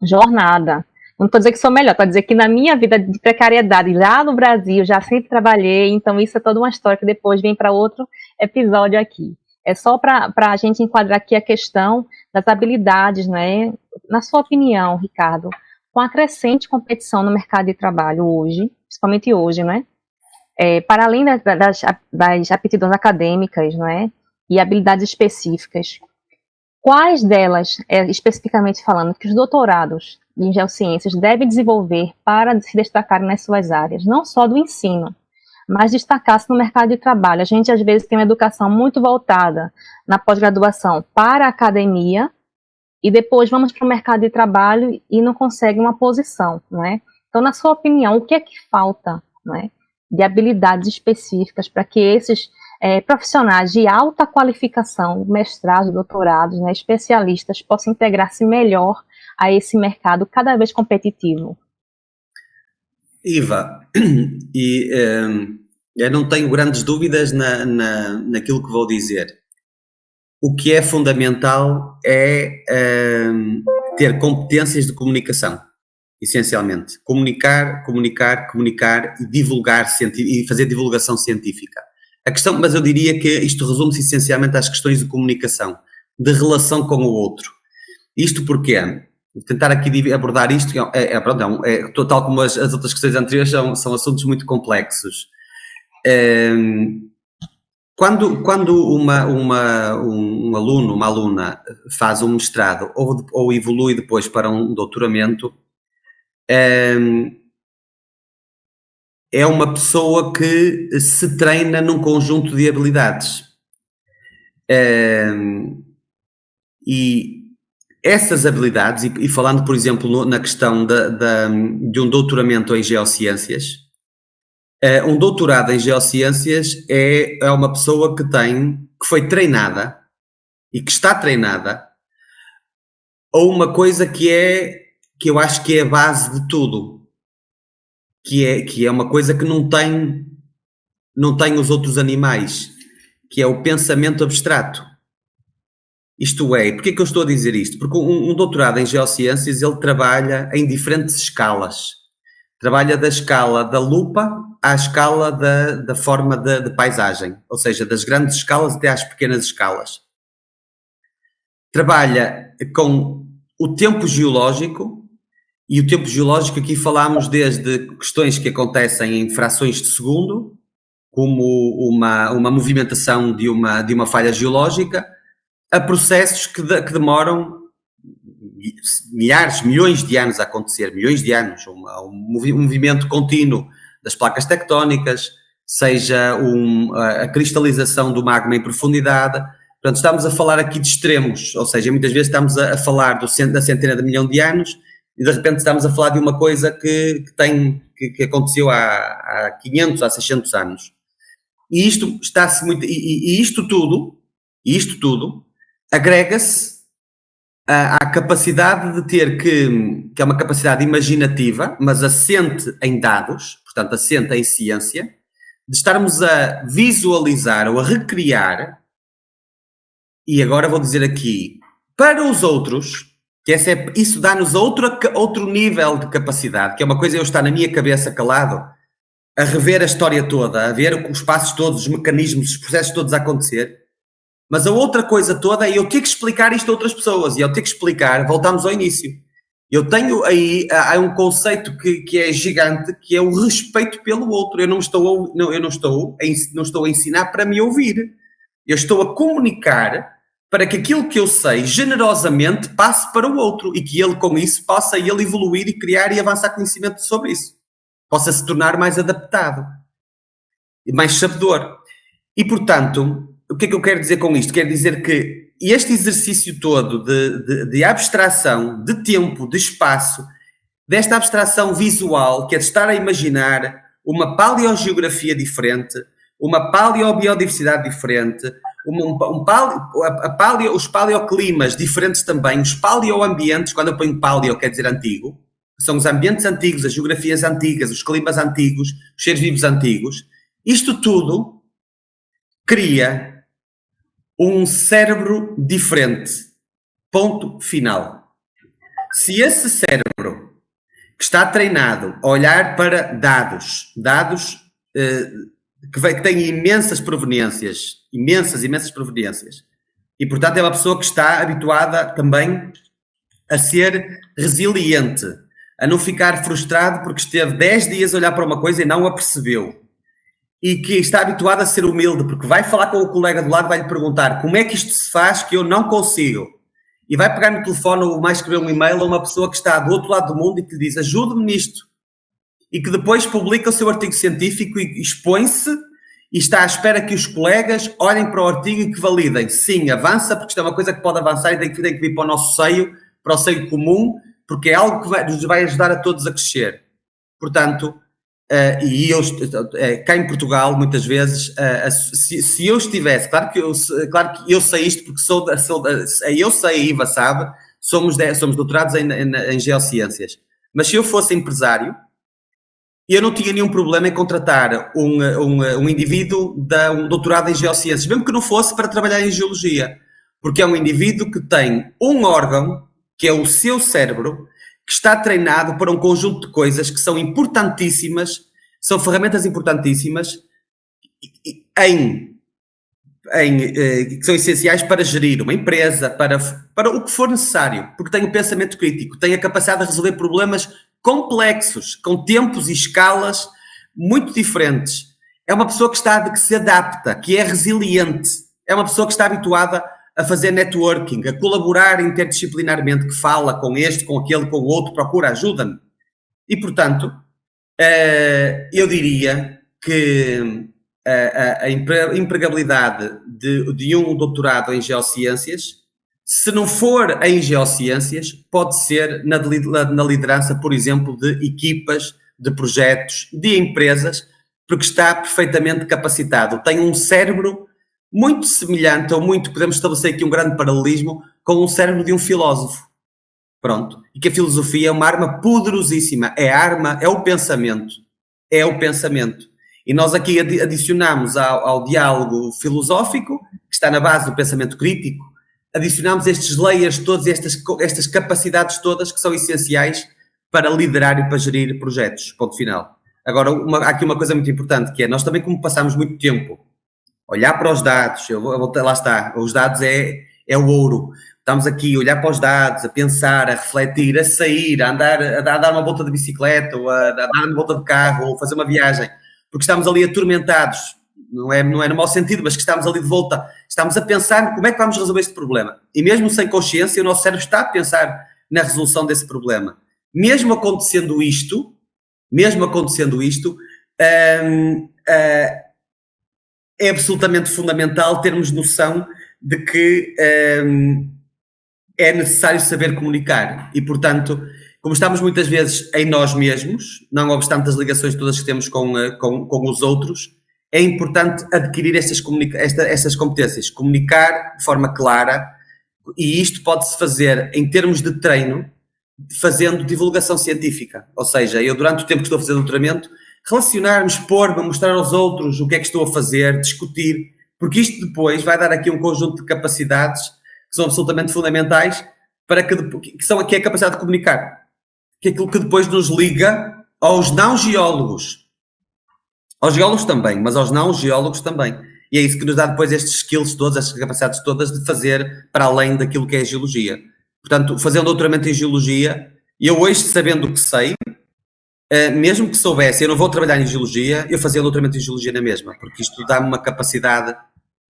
jornada. Não estou dizendo que sou melhor, estou dizendo que na minha vida de precariedade lá no Brasil já sempre trabalhei, então isso é toda uma história que depois vem para outro episódio aqui. É só para a gente enquadrar aqui a questão das habilidades, né? Na sua opinião, Ricardo, com a crescente competição no mercado de trabalho hoje, principalmente hoje, né? Para além das aptidões acadêmicas, não é? E habilidades específicas, quais delas, especificamente falando, que os doutorados em geociências devem desenvolver para se destacarem nas suas áreas, não só do ensino, mas destacar-se no mercado de trabalho? A gente, às vezes, tem uma educação muito voltada na pós-graduação para a academia, e depois vamos para o mercado de trabalho e não consegue uma posição, não é? Então, na sua opinião, o que é que falta, não é, de habilidades específicas para que esses profissionais de alta qualificação, mestrados, doutorados, né, especialistas, possam integrar-se melhor a esse mercado cada vez competitivo? Iva, eu não tenho grandes dúvidas naquilo que vou dizer. o que é fundamental é ter competências de comunicação, essencialmente. Comunicar e divulgar, e fazer divulgação científica. A questão, mas eu diria que isto resume-se essencialmente às questões de comunicação, de relação com o outro. Isto porque, vou tentar aqui abordar isto, tal como as outras questões anteriores, são assuntos muito complexos. Quando um aluno, uma aluna faz um mestrado ou evolui depois para um doutoramento, é uma pessoa que se treina num conjunto de habilidades. E essas habilidades, e falando, por exemplo, na questão de um doutoramento em geociências, um doutorado em geociências é uma pessoa que foi treinada e que está treinada a uma coisa que eu acho que é a base de tudo, que é uma coisa que não tem os outros animais, que é o pensamento abstrato. Isto é, porquê que eu estou a dizer isto? Porque um doutorado em geociências, ele trabalha em diferentes escalas. Trabalha da escala da lupa à escala da forma de paisagem, ou seja, das grandes escalas até às pequenas escalas. Trabalha com o tempo geológico, e o tempo geológico aqui falamos desde questões que acontecem em frações de segundo, como uma movimentação de uma falha geológica, a processos que demoram milhares, milhões de anos a acontecer, um movimento contínuo das placas tectónicas, seja a cristalização do magma em profundidade. Portanto, estamos a falar aqui de extremos, ou seja, muitas vezes estamos a falar da centena de milhão de anos e de repente estamos a falar de uma coisa que aconteceu há 500, há 600 anos. E isto está-se muito... E isto tudo agrega-se à capacidade de ter que é uma capacidade imaginativa, mas assente em dados, portanto, assente em ciência, de estarmos a visualizar ou a recriar, e agora vou dizer aqui, para os outros, que isso dá-nos outro nível de capacidade, que é uma coisa eu estar na minha cabeça calado, a rever a história toda, a ver os passos todos, os mecanismos, os processos todos a acontecer. Mas a outra coisa toda é eu ter que explicar isto a outras pessoas, e eu ter que explicar, voltamos ao início. Eu tenho aí, há um conceito que é gigante, que é o respeito pelo outro. Eu não estou a ensinar para me ouvir. Eu estou a comunicar para que aquilo que eu sei, generosamente, passe para o outro, e que ele, com isso, possa ele evoluir e criar e avançar conhecimento sobre isso. Possa se tornar mais adaptado e mais sabedor. E, portanto, o que é que eu quero dizer com isto? Quero dizer que este exercício todo de abstração, de tempo, de espaço, desta abstração visual, que é de estar a imaginar uma paleogeografia diferente, uma paleobiodiversidade diferente, os paleoclimas diferentes também, os paleoambientes, quando eu ponho paleo quer dizer antigo, são os ambientes antigos, as geografias antigas, os climas antigos, os seres vivos antigos. Isto tudo cria um cérebro diferente. Ponto final. Se esse cérebro que está treinado a olhar para dados que têm imensas proveniências, e portanto é uma pessoa que está habituada também a ser resiliente, a não ficar frustrado porque esteve 10 dias a olhar para uma coisa e não a percebeu. E que está habituado a ser humilde, porque vai falar com o colega do lado e vai-lhe perguntar como é que isto se faz que eu não consigo. E vai pegar no telefone ou mais escrever um e-mail a uma pessoa que está do outro lado do mundo e que lhe diz ajude-me nisto. E que depois publica o seu artigo científico e expõe-se e está à espera que os colegas olhem para o artigo e que validem. Sim, avança, porque isto é uma coisa que pode avançar e tem que vir para o nosso seio, para o seio comum, porque é algo que nos vai ajudar a todos a crescer. Portanto, cá em Portugal, muitas vezes, se eu estivesse, claro que eu sei isto porque eu sei, a Iva sabe, somos doutorados em geociências, mas se eu fosse empresário, eu não tinha nenhum problema em contratar um indivíduo de um doutorado em geociências, mesmo que não fosse para trabalhar em geologia, porque é um indivíduo que tem um órgão, que é o seu cérebro, que está treinado para um conjunto de coisas que são importantíssimas, são ferramentas importantíssimas que são essenciais para gerir uma empresa, para o que for necessário, porque tem o pensamento crítico, tem a capacidade de resolver problemas complexos, com tempos e escalas muito diferentes. É uma pessoa que se adapta, que é resiliente, é uma pessoa que está habituada a fazer networking, a colaborar interdisciplinarmente, que fala com este, com aquele, com o outro, procura ajuda-me. E, portanto, eu diria que a empregabilidade de um doutorado em geociências, se não for em geociências, pode ser na liderança, por exemplo, de equipas, de projetos, de empresas, porque está perfeitamente capacitado. Tem um cérebro muito semelhante, ou podemos estabelecer aqui um grande paralelismo, com o cérebro de um filósofo. Pronto. E que a filosofia é uma arma poderosíssima. É o pensamento. É o pensamento. E nós aqui adicionamos ao diálogo filosófico, que está na base do pensamento crítico, adicionamos estes layers todos, estas capacidades todas que são essenciais para liderar e para gerir projetos. Ponto final. Agora, há aqui uma coisa muito importante, que é, nós também, como passamos muito tempo a olhar para os dados, lá está, os dados é o ouro. Estamos aqui a olhar para os dados, a pensar, a refletir, a sair, a dar uma volta de bicicleta, ou a dar uma volta de carro, ou fazer uma viagem, porque estamos ali atormentados, não é no mau sentido, mas que estamos ali de volta, estamos a pensar como é que vamos resolver este problema. E mesmo sem consciência, o nosso cérebro está a pensar na resolução desse problema. Mesmo acontecendo isto, é absolutamente fundamental termos noção de que é necessário saber comunicar e, portanto, como estamos muitas vezes em nós mesmos, não obstante as ligações todas que temos com os outros, é importante adquirir estas competências, comunicar de forma clara, e isto pode-se fazer em termos de treino, fazendo divulgação científica. Ou seja, eu durante o tempo que estou a fazer doutoramento, relacionar-me, expor-me, mostrar aos outros o que é que estou a fazer, discutir, porque isto depois vai dar aqui um conjunto de capacidades que são absolutamente fundamentais para que é a capacidade de comunicar, que é aquilo que depois nos liga aos não-geólogos. Aos geólogos também, mas aos não-geólogos também. E é isso que nos dá depois estes skills todos, estas capacidades todas de fazer para além daquilo que é a geologia. Portanto, fazendo doutoramento em geologia, eu hoje, sabendo o que sei, mesmo que soubesse, eu não vou trabalhar em geologia, eu fazia doutoramento em geologia na mesma, porque isto dá-me uma capacidade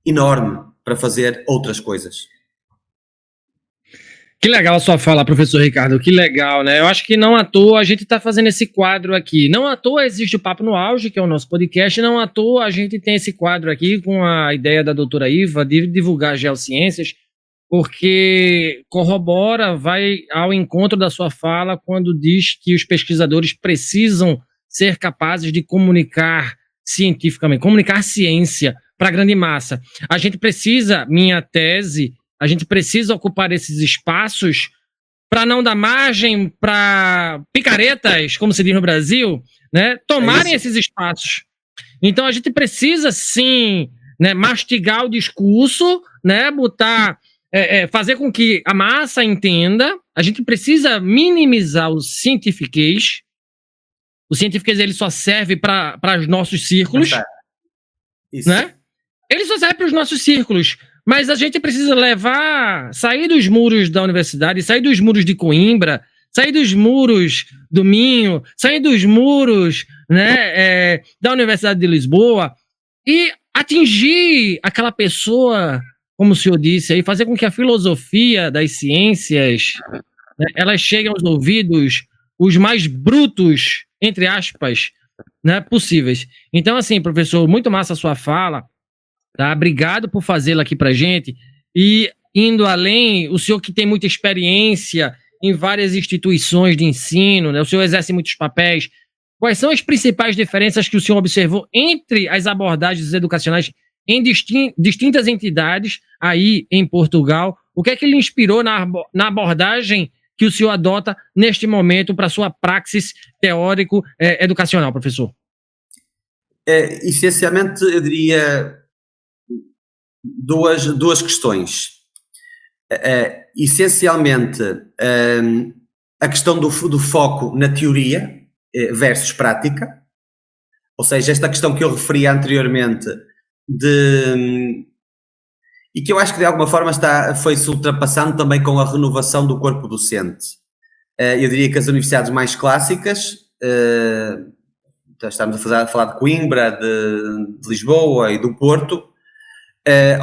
enorme para fazer outras coisas. Que legal a sua fala, professor Ricardo, que legal, né? Eu acho que não à toa a gente está fazendo esse quadro aqui. Não à toa existe o Papo no Auge, que é o nosso podcast, não à toa a gente tem esse quadro aqui com a ideia da doutora Iva de divulgar geociências, porque corrobora, vai ao encontro da sua fala quando diz que os pesquisadores precisam ser capazes de comunicar cientificamente, comunicar ciência para a grande massa. A gente precisa, minha tese, a gente precisa ocupar esses espaços para não dar margem para picaretas, como se diz no Brasil, né, tomarem esses espaços. Então a gente precisa sim, né, mastigar o discurso, né, botar... fazer com que a massa entenda. A gente precisa minimizar o cientifiquez. O cientifiquez ele só serve para os nossos círculos. Isso. Né? Ele só serve para os nossos círculos. Mas a gente precisa sair dos muros da universidade, sair dos muros de Coimbra, sair dos muros do Minho, sair dos muros, né, da Universidade de Lisboa e atingir aquela pessoa, como o senhor disse aí, fazer com que a filosofia das ciências, né, elas cheguem aos ouvidos os mais brutos, entre aspas, né, possíveis. Então, assim, professor, muito massa a sua fala, tá? Obrigado por fazê-la aqui pra gente. E, indo além, o senhor que tem muita experiência em várias instituições de ensino, né, o senhor exerce muitos papéis, quais são as principais diferenças que o senhor observou entre as abordagens educacionais em distintas entidades aí em Portugal? O que é que lhe inspirou na abordagem que o senhor adota neste momento para a sua praxis teórico-educacional, professor? Essencialmente, eu diria duas questões. essencialmente a questão do foco na teoria versus prática, ou seja, esta questão que eu referi anteriormente e que eu acho que de alguma forma foi-se ultrapassando também com a renovação do corpo docente. Eu diria que as universidades mais clássicas, estamos a falar de Coimbra, de Lisboa e do Porto,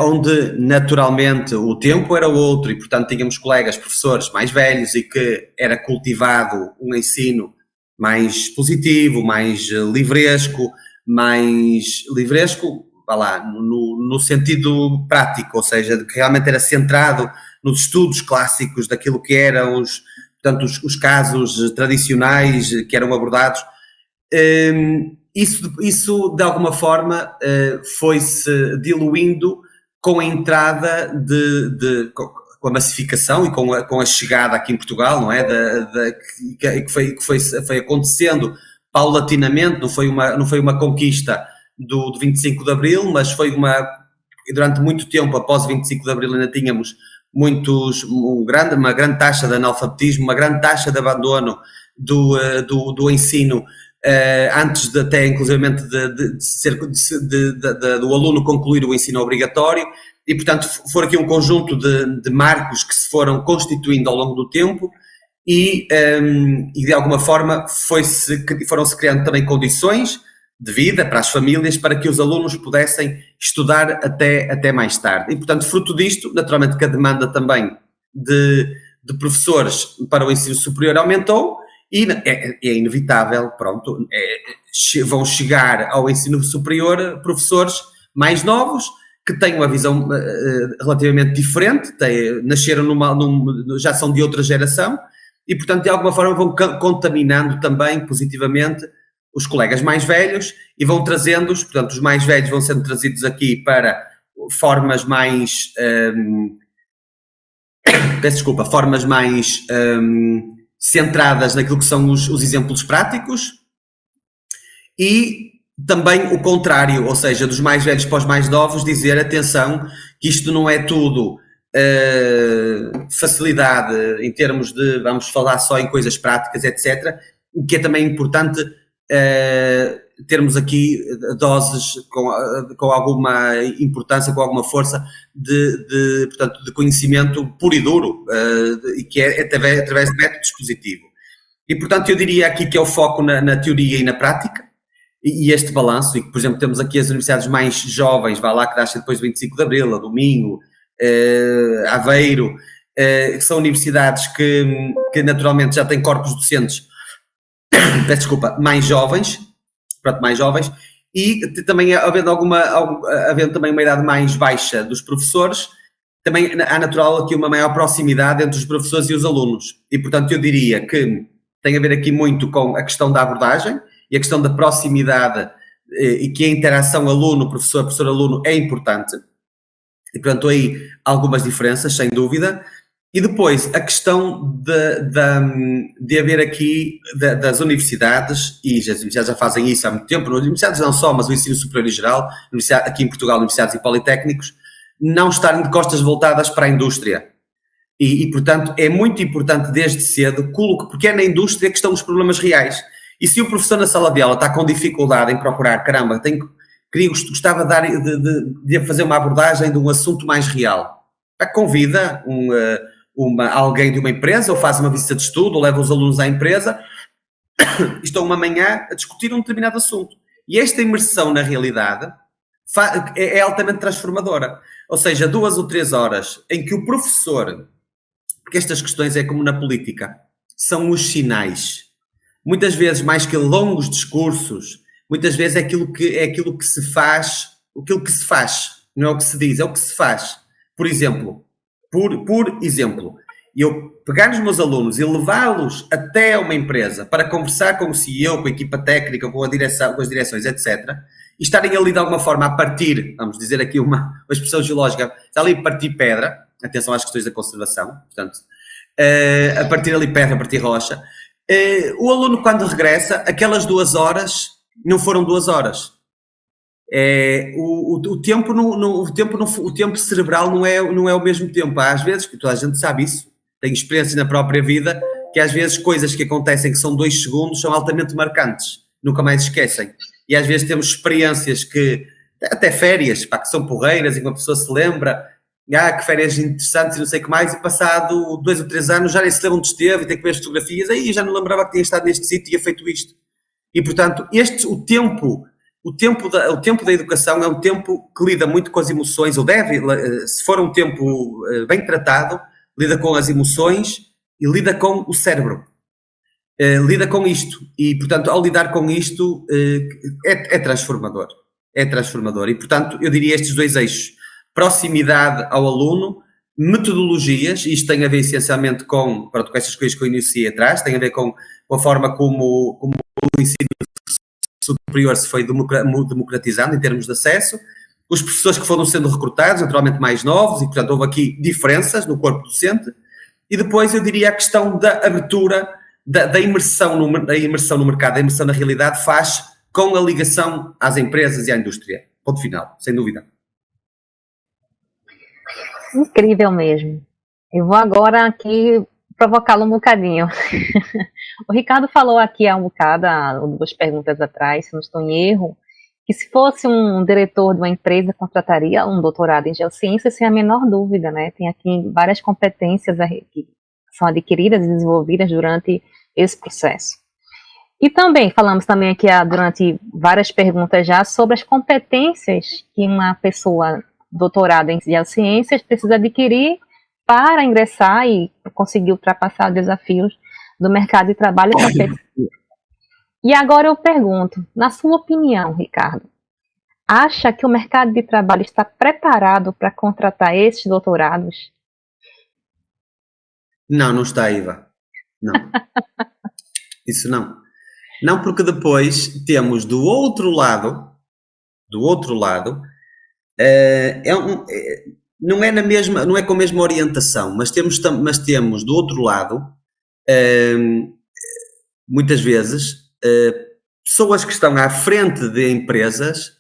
onde naturalmente o tempo era outro e portanto tínhamos colegas, professores mais velhos e que era cultivado um ensino mais positivo, mais livresco, vá lá, no sentido prático, ou seja, que realmente era centrado nos estudos clássicos daquilo que eram os casos tradicionais que eram abordados. Isso de alguma forma foi-se diluindo com a entrada com a massificação e com a chegada aqui em Portugal, não é? Que foi acontecendo paulatinamente, não foi uma conquista do 25 de Abril, mas foi durante muito tempo após o 25 de Abril ainda tínhamos uma grande taxa de analfabetismo, uma grande taxa de abandono do ensino, antes de até inclusivamente do aluno concluir o ensino obrigatório, e portanto foi aqui um conjunto de marcos que se foram constituindo ao longo do tempo e de alguma forma foram-se criando também condições de vida para as famílias para que os alunos pudessem estudar até mais tarde. E portanto, fruto disto, naturalmente que a demanda também de professores para o ensino superior aumentou e é inevitável, vão chegar ao ensino superior professores mais novos que têm uma visão relativamente diferente, nasceram já são de outra geração e, portanto, de alguma forma vão contaminando também positivamente os colegas mais velhos e vão trazendo-os, portanto, os mais velhos vão sendo trazidos aqui para formas mais, formas mais centradas naquilo que são os exemplos práticos e também o contrário, ou seja, dos mais velhos para os mais novos, dizer, atenção, que isto não é tudo facilidade em termos de, vamos falar só em coisas práticas, etc., o que é também importante termos aqui doses com alguma importância, com alguma força portanto, de conhecimento puro e duro, e que é através de método dispositivo. E, portanto, eu diria aqui que é o foco na teoria e na prática, e este balanço, e que, por exemplo, temos aqui as universidades mais jovens, vá lá, que nascem depois do 25 de Abril, a Domingo, Aveiro, que são universidades que naturalmente já têm corpos docentes, mais jovens, e também havendo também uma idade mais baixa dos professores, também há natural aqui uma maior proximidade entre os professores e os alunos, e portanto eu diria que tem a ver aqui muito com a questão da abordagem e a questão da proximidade e que a interação aluno-professor, professor-aluno é importante, e portanto aí algumas diferenças, sem dúvida. E depois, a questão de haver aqui, das universidades, e as universidades já fazem isso há muito tempo, as universidades não só, mas o ensino superior em geral, aqui em Portugal, universidades e politécnicos, não estarem de costas voltadas para a indústria. E portanto, é muito importante desde cedo, porque é na indústria que estão os problemas reais. E se o professor na sala de aula está com dificuldade em procurar, gostava de fazer uma abordagem de um assunto mais real, convida alguém de uma empresa, ou faz uma visita de estudo, ou leva os alunos à empresa, e estão uma manhã a discutir um determinado assunto. E esta imersão na realidade é altamente transformadora. Ou seja, 2 ou 3 horas em que o professor, porque estas questões é como na política, são os sinais. Muitas vezes, mais que longos discursos, muitas vezes é aquilo que se faz, não é o que se diz, é o que se faz. Por exemplo, eu pegar nos meus alunos e levá-los até uma empresa para conversar com o CEO, com a equipa técnica, com a direção, com as direções, etc., e estarem ali de alguma forma a partir, vamos dizer aqui uma expressão geológica, está ali a partir pedra, atenção às questões da conservação, portanto, a partir ali pedra, a partir rocha, o aluno quando regressa, aquelas 2 horas não foram 2 horas. O tempo cerebral não é o mesmo tempo. Às vezes, toda a gente sabe isso, tem experiência na própria vida, que às vezes coisas que acontecem que são 2 segundos são altamente marcantes, nunca mais esquecem. E às vezes temos experiências que, até férias, pá, que são porreiras e uma pessoa se lembra, que férias interessantes e não sei o que mais, e passado 2 ou 3 anos já nem se lembra onde esteve e tem que ver as fotografias, aí já não lembrava que tinha estado neste sítio e tinha feito isto. E portanto, o tempo da educação é um tempo que lida muito com as emoções, ou deve, se for um tempo bem tratado, lida com as emoções e lida com o cérebro. Lida com isto. E, portanto, ao lidar com isto, é transformador. É transformador. E, portanto, eu diria estes 2 eixos. Proximidade ao aluno, metodologias, e isto tem a ver essencialmente com estas coisas que eu iniciei atrás, tem a ver com a forma como o ensino superior se foi democratizando em termos de acesso, os professores que foram sendo recrutados, naturalmente mais novos, e portanto houve aqui diferenças no corpo docente, e depois eu diria a questão da abertura, da imersão no mercado, da imersão na realidade faz com a ligação às empresas e à indústria. Ponto final, sem dúvida. Incrível mesmo. Eu vou agora aqui provocá-lo um bocadinho. O Ricardo falou aqui há um bocado, 2 perguntas atrás, se não estou em erro, que se fosse um diretor de uma empresa, contrataria um doutorado em geociências sem a menor dúvida, né? Tem aqui várias competências que são adquiridas e desenvolvidas durante esse processo. E também, falamos também aqui durante várias perguntas já sobre as competências que uma pessoa doutorada em geociências precisa adquirir para ingressar e conseguir ultrapassar os desafios do mercado de trabalho competitivo. E agora eu pergunto, na sua opinião, Ricardo, acha que o mercado de trabalho está preparado para contratar esses doutorados? Não está, Iva. Não. Isso não. Não, porque depois temos do outro lado, não é com a mesma orientação, mas temos do outro lado, muitas vezes, pessoas que estão à frente de empresas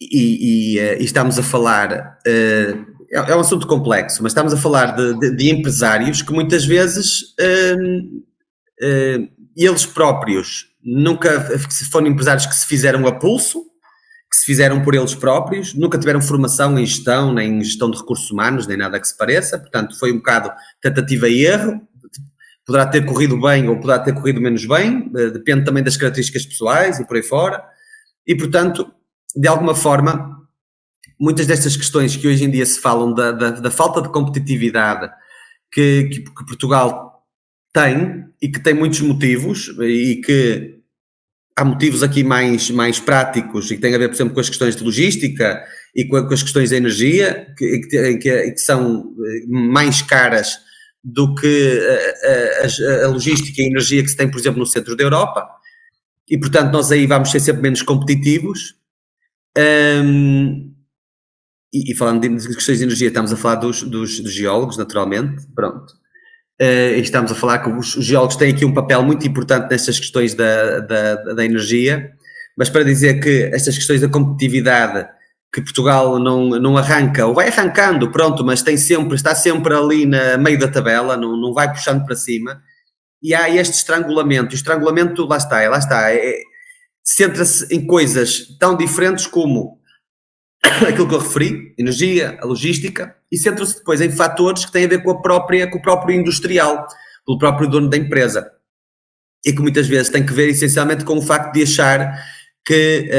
e estamos a falar, é um assunto complexo, mas estamos a falar de empresários que muitas vezes eles próprios nunca foram empresários que se fizeram a pulso, que se fizeram por eles próprios, nunca tiveram formação em gestão, nem em gestão de recursos humanos, nem nada que se pareça, portanto foi um bocado tentativa e erro, poderá ter corrido bem ou poderá ter corrido menos bem, depende também das características pessoais e por aí fora, e portanto, de alguma forma, muitas destas questões que hoje em dia se falam da falta de competitividade que Portugal tem, e que tem muitos motivos, e que há motivos aqui mais práticos e que têm a ver, por exemplo, com as questões de logística e com as questões de energia, que são mais caras do que a logística e a energia que se tem, por exemplo, no centro da Europa, e, portanto, nós aí vamos ser sempre menos competitivos. E falando de questões de energia, estamos a falar dos geólogos, naturalmente, pronto. Estamos a falar que os geólogos têm aqui um papel muito importante nestas questões da energia, mas para dizer que estas questões da competitividade, que Portugal não arranca, ou vai arrancando, pronto, mas está sempre ali no meio da tabela, não vai puxando para cima, e há este estrangulamento, e o estrangulamento lá está, centra-se em coisas tão diferentes como aquilo que eu referi, energia, a logística, e centra-se depois em fatores que têm a ver com o próprio industrial, pelo próprio dono da empresa, e que muitas vezes tem que ver essencialmente com o facto de achar que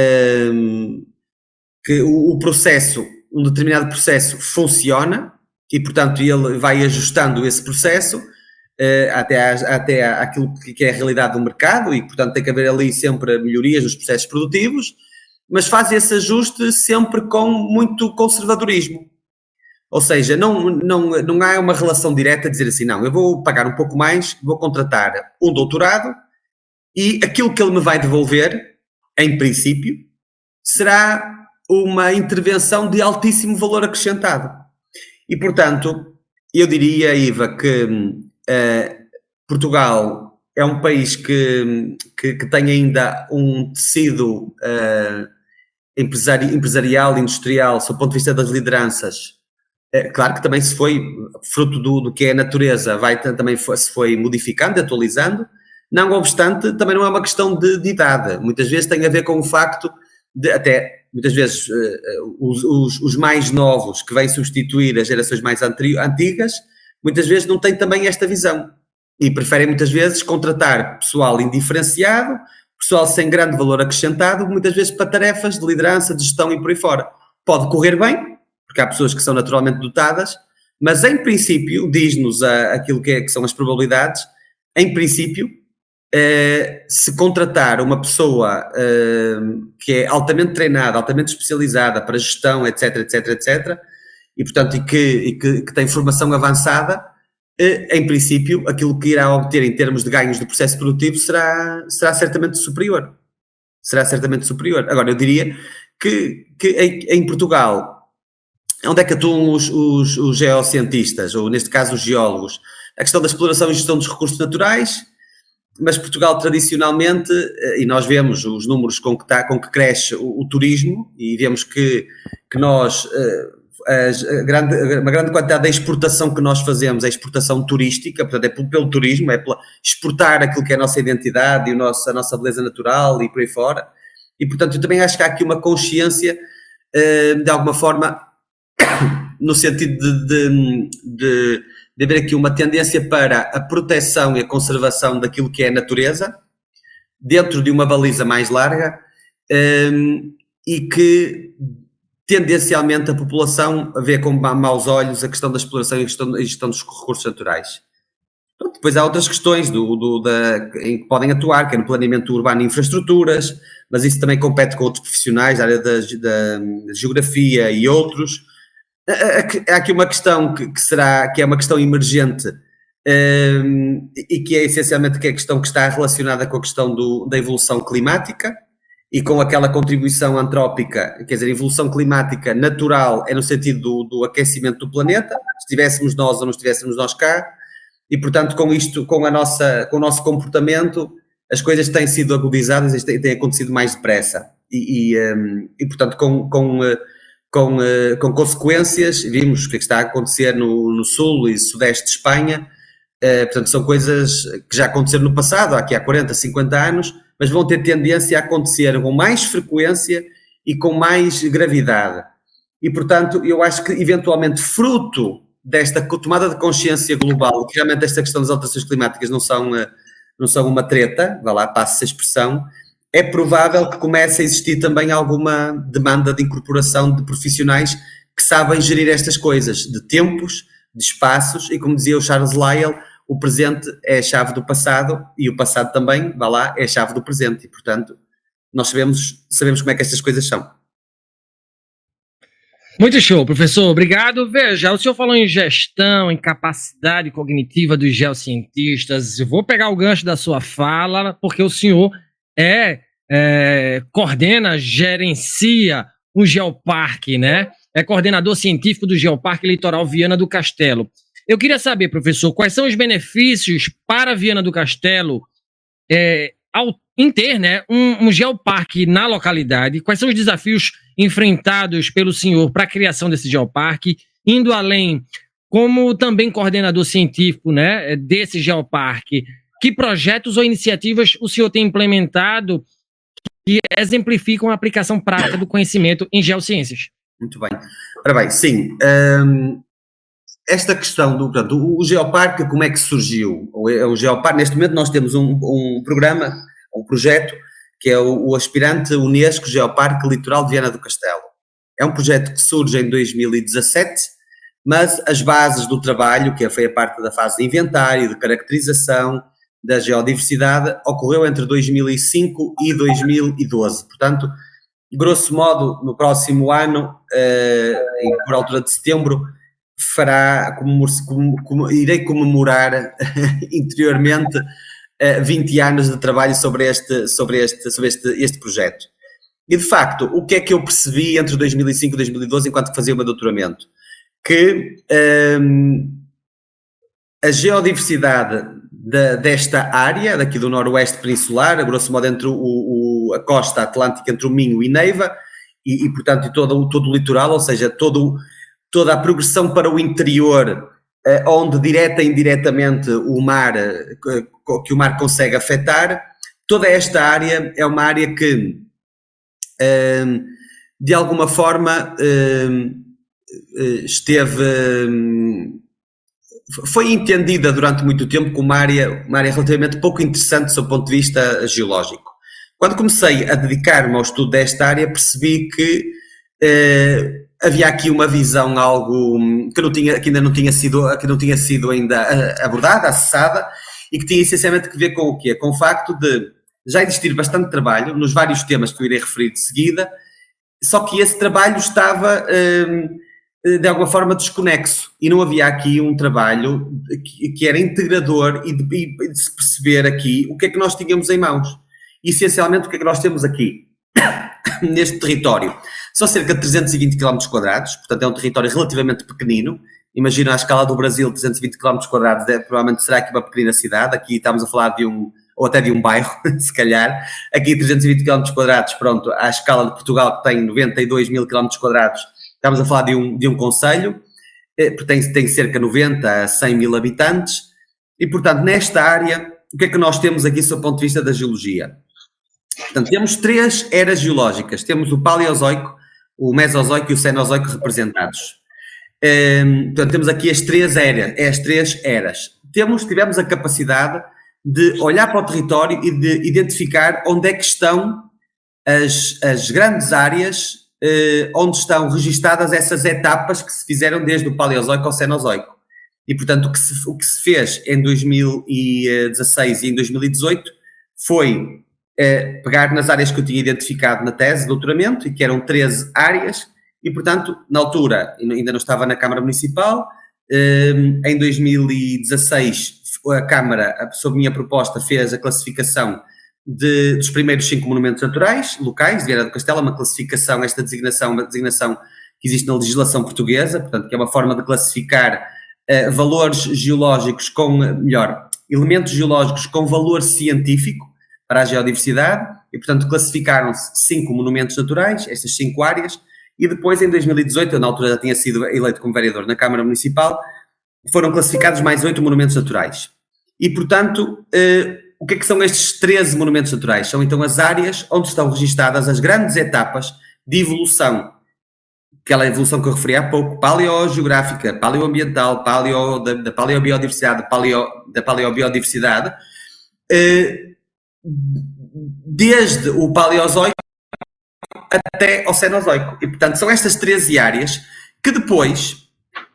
o processo, um determinado processo funciona, e portanto ele vai ajustando esse processo até aquilo que é a realidade do mercado, e portanto tem que haver ali sempre melhorias nos processos produtivos, mas faz esse ajuste sempre com muito conservadorismo. Ou seja, não há uma relação direta de dizer assim, não, eu vou pagar um pouco mais, vou contratar um doutorado e aquilo que ele me vai devolver, em princípio, será uma intervenção de altíssimo valor acrescentado. E, portanto, eu diria, Iva, que Portugal é um país que tem ainda um tecido empresarial, industrial, sob o ponto de vista das lideranças, claro que também se foi fruto do que é a natureza, se foi modificando, atualizando, não obstante, também não é uma questão de idade, muitas vezes tem a ver com o facto de, até muitas vezes, os mais novos que vêm substituir as gerações mais antigas, muitas vezes não têm também esta visão e preferem muitas vezes contratar pessoal indiferenciado, pessoal sem grande valor acrescentado, muitas vezes para tarefas de liderança, de gestão e por aí fora. Pode correr bem, porque há pessoas que são naturalmente dotadas, mas em princípio, diz-nos aquilo que são as probabilidades, em princípio, se contratar uma pessoa que é altamente treinada, altamente especializada para gestão, etc, etc, etc, e portanto, e que tem formação avançada, em princípio, aquilo que irá obter em termos de ganhos do processo produtivo será certamente superior. Será certamente superior. Agora, eu diria que em Portugal, onde é que atuam os geocientistas, ou neste caso os geólogos? A questão da exploração e gestão dos recursos naturais, mas Portugal tradicionalmente, e nós vemos os números com que cresce o turismo, e vemos que nós... uma grande quantidade da exportação que nós fazemos é exportação turística, portanto é pelo turismo, é pela exportar aquilo que é a nossa identidade e a nossa beleza natural e por aí fora, e portanto eu também acho que há aqui uma consciência de alguma forma no sentido de haver aqui uma tendência para a proteção e a conservação daquilo que é a natureza dentro de uma baliza mais larga, e que tendencialmente a população vê com maus olhos a questão da exploração e gestão dos recursos naturais. Depois há outras questões em que podem atuar, que é no planeamento urbano e infraestruturas, mas isso também compete com outros profissionais da área da geografia e outros. Há aqui uma questão que é uma questão emergente, e que é essencialmente que é a questão que está relacionada com a questão da evolução climática, e com aquela contribuição antrópica, quer dizer, a evolução climática natural é no sentido do aquecimento do planeta, se estivéssemos nós ou não estivéssemos nós cá, e portanto com isto, com o nosso comportamento, as coisas têm sido agudizadas e têm acontecido mais depressa, e portanto com consequências, vimos o que está a acontecer no sul e sudeste de Espanha, portanto são coisas que já aconteceram no passado, aqui há 40, 50 anos, mas vão ter tendência a acontecer com mais frequência e com mais gravidade. E, portanto, eu acho que, eventualmente, fruto desta tomada de consciência global, que realmente esta questão das alterações climáticas não são uma treta, vá lá, passe-se a expressão, é provável que comece a existir também alguma demanda de incorporação de profissionais que sabem gerir estas coisas, de tempos, de espaços, e como dizia o Charles Lyell, o presente é a chave do passado e o passado também, vá lá, é a chave do presente, e portanto nós sabemos como é que estas coisas são. Muito show, professor, obrigado. Veja, o senhor falou em gestão, em capacidade cognitiva dos geocientistas. Eu vou pegar o gancho da sua fala, porque o senhor coordena, gerencia um geoparque, né? É coordenador científico do Geoparque Litoral Viana do Castelo. Eu queria saber, professor, quais são os benefícios para Viana do Castelo em ter, né, um geoparque na localidade? Quais são os desafios enfrentados pelo senhor para a criação desse geoparque? Indo além, como também coordenador científico, né, desse geoparque, que projetos ou iniciativas o senhor tem implementado que exemplificam a aplicação prática do conhecimento em geociências? Muito bem. Ora bem, sim. Esta questão o Geoparque, como é que surgiu? O Geoparque, neste momento nós temos um programa, um projeto, que é o aspirante Unesco Geoparque Litoral de Viana do Castelo. É um projeto que surge em 2017, mas as bases do trabalho, que foi a parte da fase de inventário, de caracterização da geodiversidade, ocorreu entre 2005 e 2012. Portanto, grosso modo, no próximo ano, por altura de setembro, irei comemorar interiormente 20 anos de trabalho sobre este projeto. E de facto, o que é que eu percebi entre 2005 e 2012 enquanto fazia o meu doutoramento? Que a geodiversidade desta área, daqui do noroeste peninsular, a grosso modo entre a costa atlântica, entre o Minho e Neiva, portanto, todo o litoral, ou seja, toda a progressão para o interior, onde direta e indiretamente que o mar consegue afetar, toda esta área é uma área que, de alguma forma, foi entendida durante muito tempo como uma área relativamente pouco interessante do seu ponto de vista geológico. Quando comecei a dedicar-me ao estudo desta área, percebi que havia aqui uma visão algo que ainda não tinha sido ainda abordada, acessada, e que tinha essencialmente que ver com o quê? Com o facto de já existir bastante trabalho nos vários temas que eu irei referir de seguida, só que esse trabalho estava de alguma forma desconexo, e não havia aqui um trabalho que era integrador e de se perceber aqui o que é que nós tínhamos em mãos. E, essencialmente, o que é que nós temos aqui neste território? São cerca de 320 km², portanto é um território relativamente pequenino. Imagina a escala do Brasil, 320 km², provavelmente será aqui uma pequena cidade. Aqui estamos a falar ou até de um bairro, se calhar. Aqui 320 km², pronto, à escala de Portugal, que tem 92 mil km², estamos a falar de um concelho, porque tem cerca de 90 a 100 mil habitantes, e, portanto, nesta área, o que é que nós temos aqui do ponto de vista da geologia? Portanto, temos 3 eras geológicas. Temos o Paleozoico, o Mesozoico e o Cenozoico representados. Portanto, temos aqui as 3 eras. Tivemos a capacidade de olhar para o território e de identificar onde é que estão as grandes áreas onde estão registadas essas etapas que se fizeram desde o Paleozoico ao Cenozoico. E, portanto, o que se fez em 2016 e em 2018 foi pegar nas áreas que eu tinha identificado na tese de doutoramento, e que eram 13 áreas, e, portanto, na altura, ainda não estava na Câmara Municipal, em 2016 a Câmara, sob minha proposta, fez a classificação dos primeiros 5 monumentos naturais locais de Viana do Castelo, uma designação que existe na legislação portuguesa, portanto, que é uma forma de classificar valores geológicos elementos geológicos com valor científico para a geodiversidade, e, portanto, classificaram-se 5 monumentos naturais, estas 5 áreas, e depois, em 2018, eu na altura já tinha sido eleito como vereador na Câmara Municipal, foram classificados mais 8 monumentos naturais. E, portanto, o que é que são estes 13 monumentos naturais? São, então, as áreas onde estão registadas as grandes etapas de evolução, aquela evolução que eu referi há pouco, paleogeográfica, paleoambiental, da paleobiodiversidade, da paleobiodiversidade, desde o Paleozoico até ao Cenozoico. E, portanto, são estas 13 áreas que depois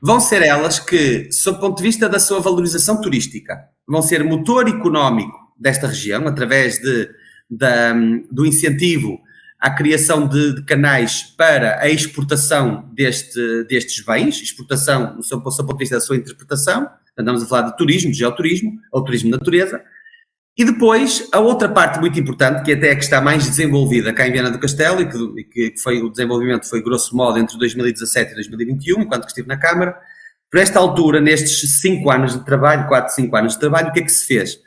vão ser elas que, sob o ponto de vista da sua valorização turística, vão ser motor económico desta região, através do incentivo à criação de canais para a exportação destes bens, exportação no seu ponto de vista da sua interpretação. Andamos a falar de turismo, de geoturismo, ou turismo de natureza. E depois, a outra parte muito importante, que até é que está mais desenvolvida cá em Viana do Castelo, e que o desenvolvimento foi, grosso modo, entre 2017 e 2021, enquanto que estive na Câmara. Por esta altura, nestes 5 anos de trabalho, 4, 5 anos de trabalho, o que é que se fez?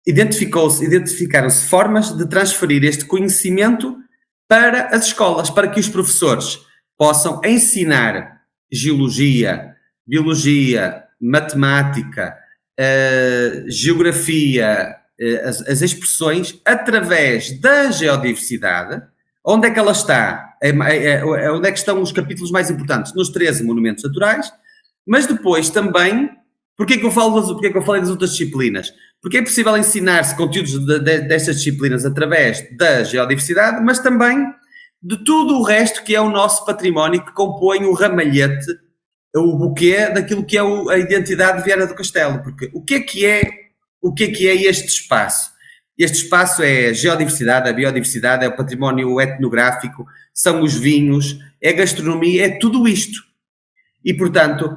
Identificaram-se formas de transferir este conhecimento para as escolas, para que os professores possam ensinar geologia, biologia, matemática, geografia, as expressões através da geodiversidade. Onde é que ela está? Onde é que estão os capítulos mais importantes? Nos 13 monumentos naturais, mas depois também, porque é que eu falei das outras disciplinas? Porque é possível ensinar-se conteúdos destas disciplinas através da geodiversidade, mas também de tudo o resto que é o nosso património, que compõe o ramalhete, o buquê daquilo que é a identidade de Viana do Castelo. Porque o que é este espaço? Este espaço é a geodiversidade, a biodiversidade, é o património etnográfico, são os vinhos, é a gastronomia, é tudo isto. E, portanto,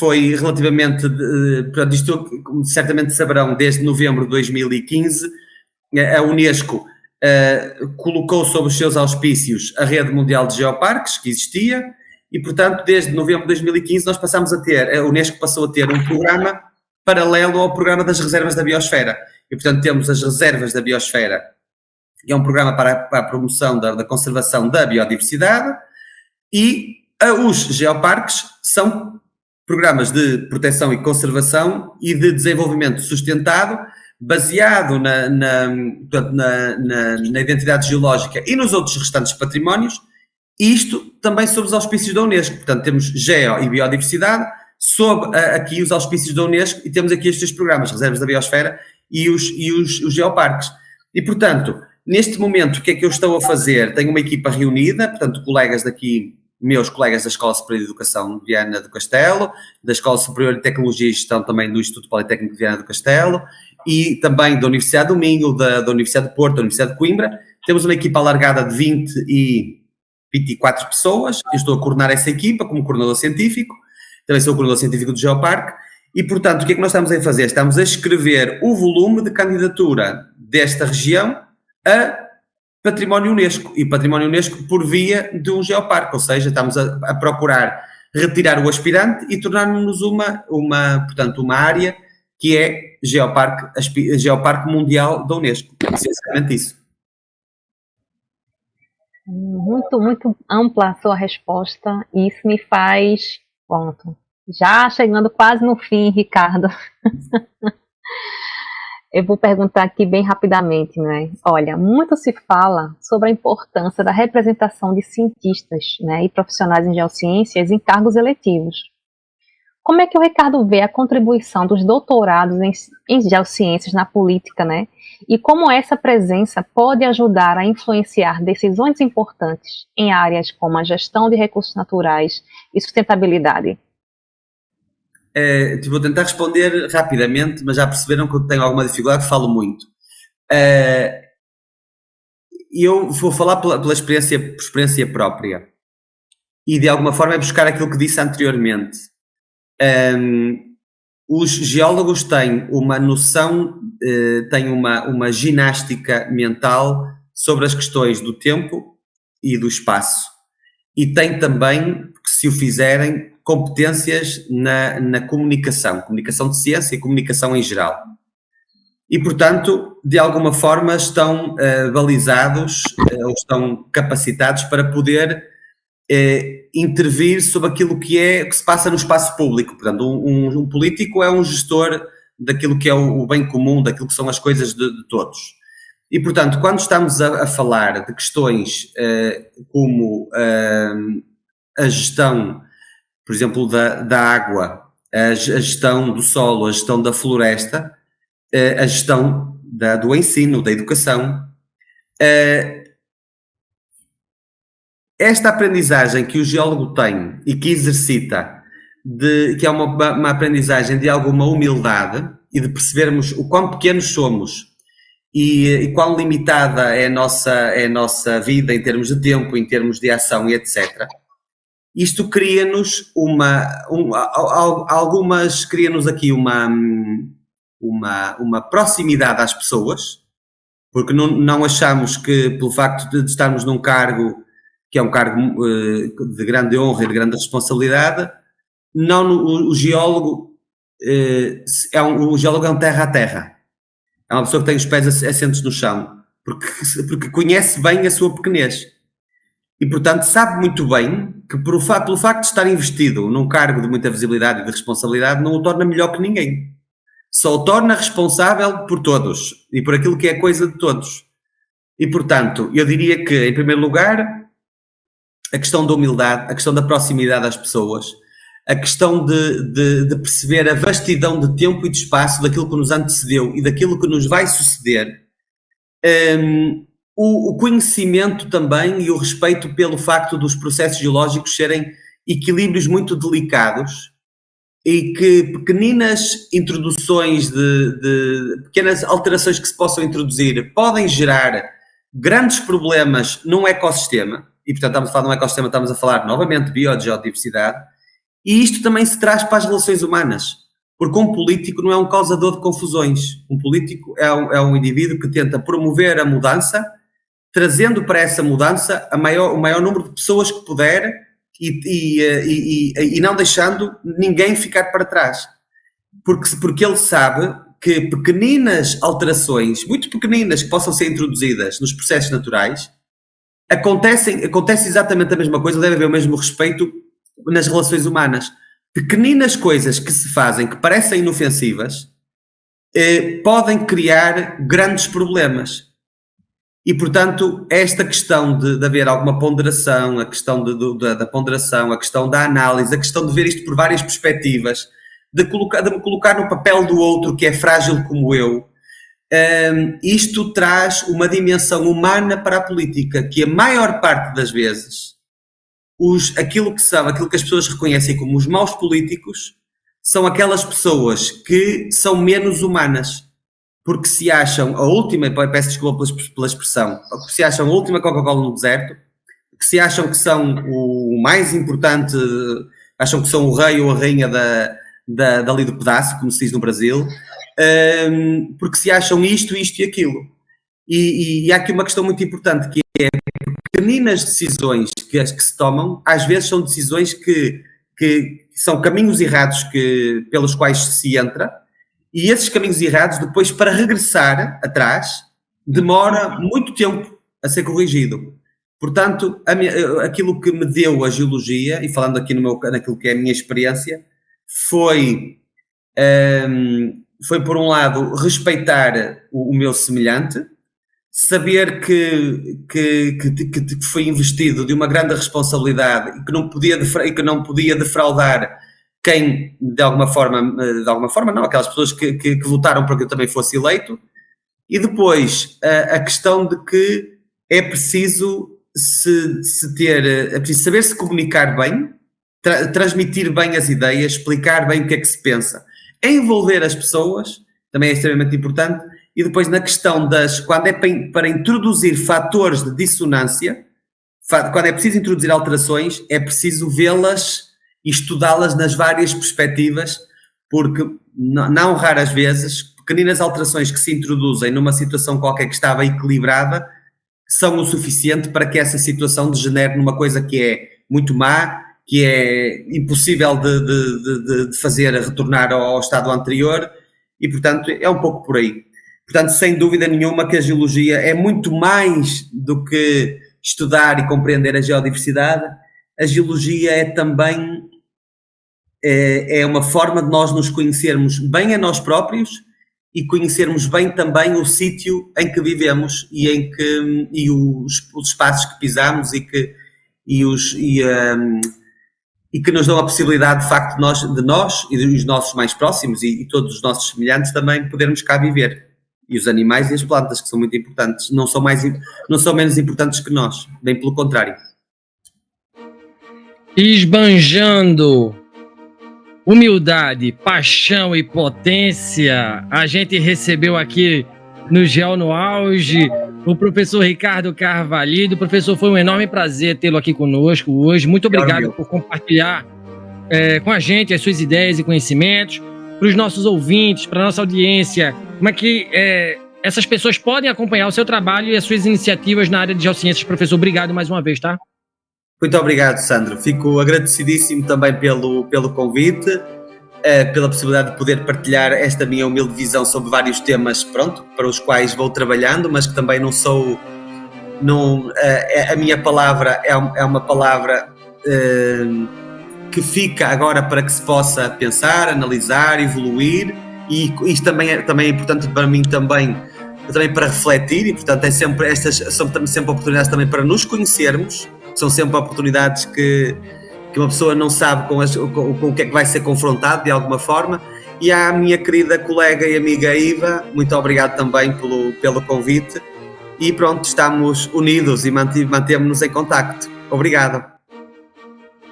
foi relativamente, portanto, isto certamente saberão, desde novembro de 2015, a Unesco colocou sob os seus auspícios a Rede Mundial de Geoparques, que existia, e, portanto, desde novembro de 2015 a Unesco passou a ter um programa paralelo ao programa das reservas da biosfera. E, portanto, temos as reservas da biosfera é um programa para a promoção da conservação da biodiversidade, e os geoparques são programas de proteção e conservação e de desenvolvimento sustentado, baseado na identidade geológica e nos outros restantes patrimónios, e isto também sob os auspícios da Unesco. Portanto, temos geo e biodiversidade sob aqui os auspícios da Unesco, e temos aqui estes programas, reservas da biosfera e os geoparques. E, portanto, neste momento, o que é que eu estou a fazer? Tenho uma equipa reunida, portanto, colegas daqui, meus colegas da Escola Superior de Educação de Viana do Castelo, da Escola Superior de Tecnologia e Gestão também do Instituto Politécnico de Viana do Castelo, e também da Universidade do Minho, da Universidade de Porto, da Universidade de Coimbra. Temos uma equipa alargada de 20 e 24 pessoas. Eu estou a coordenar essa equipa como coordenador científico, também sou o coordenador científico do Geoparque, e, portanto, o que é que nós estamos a fazer? Estamos a escrever o volume de candidatura desta região a Património Unesco, e Património Unesco por via de um geoparque, ou seja, estamos a procurar retirar o aspirante e tornar-nos portanto, uma área que é Geoparque Mundial da Unesco. É essencialmente isso. Muito, muito ampla a sua resposta, e isso me faz, pronto, já chegando quase no fim, Ricardo. Eu vou perguntar aqui bem rapidamente, né? Olha, muito se fala sobre a importância da representação de cientistas, né, e profissionais em geociências em cargos eletivos. Como é que o Ricardo vê a contribuição dos doutorados em geociências na política, né? E como essa presença pode ajudar a influenciar decisões importantes em áreas como a gestão de recursos naturais e sustentabilidade? Vou tentar responder rapidamente, mas já perceberam que eu tenho alguma dificuldade, falo muito. Eu vou falar pela experiência própria, e de alguma forma é buscar aquilo que disse anteriormente. Os geólogos têm uma noção, têm uma ginástica mental sobre as questões do tempo e do espaço, e têm também, se o fizerem, competências na comunicação de ciência e comunicação em geral. E, portanto, de alguma forma estão balizados ou estão capacitados para poder intervir sobre aquilo que se passa no espaço público. Portanto, um político é um gestor daquilo que é o bem comum, daquilo que são as coisas de todos. E, portanto, quando estamos a falar de questões como a gestão, por exemplo, da água, a gestão do solo, a gestão da floresta, a gestão do ensino, da educação, esta aprendizagem que o geólogo tem e que exercita, que é uma aprendizagem de alguma humildade e de percebermos o quão pequenos somos e quão limitada é a nossa vida em termos de tempo, em termos de ação e etc. Isto cria-nos cria-nos aqui uma proximidade às pessoas, porque não achamos que, pelo facto de estarmos num cargo que é um cargo de grande honra e de grande responsabilidade, o geólogo é um terra a terra. É uma pessoa que tem os pés assentos no chão, porque conhece bem a sua pequenez. E, portanto, sabe muito bem que pelo facto de estar investido num cargo de muita visibilidade e de responsabilidade, não o torna melhor que ninguém. Só o torna responsável por todos e por aquilo que é coisa de todos. E, portanto, eu diria que, em primeiro lugar, a questão da humildade, a questão da proximidade às pessoas, a questão de perceber a vastidão de tempo e de espaço daquilo que nos antecedeu e daquilo que nos vai suceder, o conhecimento também e o respeito pelo facto dos processos geológicos serem equilíbrios muito delicados e que pequeninas introduções pequenas alterações que se possam introduzir podem gerar grandes problemas num ecossistema. E, portanto, estamos a falar de um ecossistema, estamos a falar novamente de biodiversidade, e isto também se traz para as relações humanas, porque um político não é um causador de confusões. Um político é um indivíduo que tenta promover a mudança, trazendo para essa mudança o maior número de pessoas que puder e não deixando ninguém ficar para trás. Porque ele sabe que pequeninas alterações, muito pequeninas, que possam ser introduzidas nos processos naturais, acontece exatamente a mesma coisa, deve haver o mesmo respeito nas relações humanas. Pequeninas coisas que se fazem, que parecem inofensivas, podem criar grandes problemas. E, portanto, esta questão de haver alguma ponderação, a questão da ponderação, a questão da análise, a questão de ver isto por várias perspectivas, de me colocar no papel do outro que é frágil como eu, isto traz uma dimensão humana para a política, que a maior parte das vezes, aquilo que as pessoas reconhecem como os maus políticos, são aquelas pessoas que são menos humanas, porque se acham a última, peço desculpa pela expressão, porque se acham a última Coca-Cola no deserto, que se acham que são o mais importante, acham que são o rei ou a rainha dali do pedaço, como se diz no Brasil, porque se acham isto e aquilo. E há aqui uma questão muito importante, que é pequeninas decisões que se tomam, às vezes são decisões que são caminhos errados pelos quais se entra, e esses caminhos errados, depois, para regressar atrás, demora muito tempo a ser corrigido. Portanto, aquilo que me deu a geologia, e falando aqui naquilo que é a minha experiência, foi por um lado, respeitar o meu semelhante, saber que foi investido de uma grande responsabilidade e que não podia defraudar quem, de alguma forma não, aquelas pessoas que votaram para que eu também fosse eleito, e depois a questão de que é preciso é preciso saber se comunicar bem, transmitir bem as ideias, explicar bem o que é que se pensa, envolver as pessoas, também é extremamente importante, e depois na questão quando é para introduzir fatores de dissonância, quando é preciso introduzir alterações, é preciso vê-las e estudá-las nas várias perspectivas, porque não raras vezes, pequeninas alterações que se introduzem numa situação qualquer que estava equilibrada, são o suficiente para que essa situação degenere numa coisa que é muito má, que é impossível de fazer retornar ao estado anterior, e portanto é um pouco por aí. Portanto, sem dúvida nenhuma que a geologia é muito mais do que estudar e compreender a geodiversidade. A geologia é também uma forma de nós nos conhecermos bem a nós próprios e conhecermos bem também o sítio em que vivemos e os espaços que pisamos e que nos dão a possibilidade, de facto, de nós e dos nossos mais próximos e todos os nossos semelhantes também podermos cá viver. E os animais e as plantas, que são muito importantes, não são menos importantes que nós, bem pelo contrário. Esbanjando humildade, paixão e potência, a gente recebeu aqui no Geo no Auge o professor Ricardo Carvalho. Professor, foi um enorme prazer tê-lo aqui conosco hoje. Muito obrigado por compartilhar com a gente as suas ideias e conhecimentos. Para os nossos ouvintes, para a nossa audiência, como é que essas pessoas podem acompanhar o seu trabalho e as suas iniciativas na área de geociências? Professor, obrigado mais uma vez, tá? Muito obrigado, Sandro. Fico agradecidíssimo também pelo convite, pela possibilidade de poder partilhar esta minha humilde visão sobre vários temas, para os quais vou trabalhando, mas que também a minha palavra é uma palavra que fica agora para que se possa pensar, analisar, evoluir, e isto também é importante para mim também para refletir, e portanto são sempre oportunidades também para nos conhecermos, são sempre oportunidades que uma pessoa não sabe com o que é que vai ser confrontado de alguma forma. E à minha querida colega e amiga Iva, muito obrigado também pelo convite, e pronto, estamos unidos e mantemos-nos em contacto. Obrigado.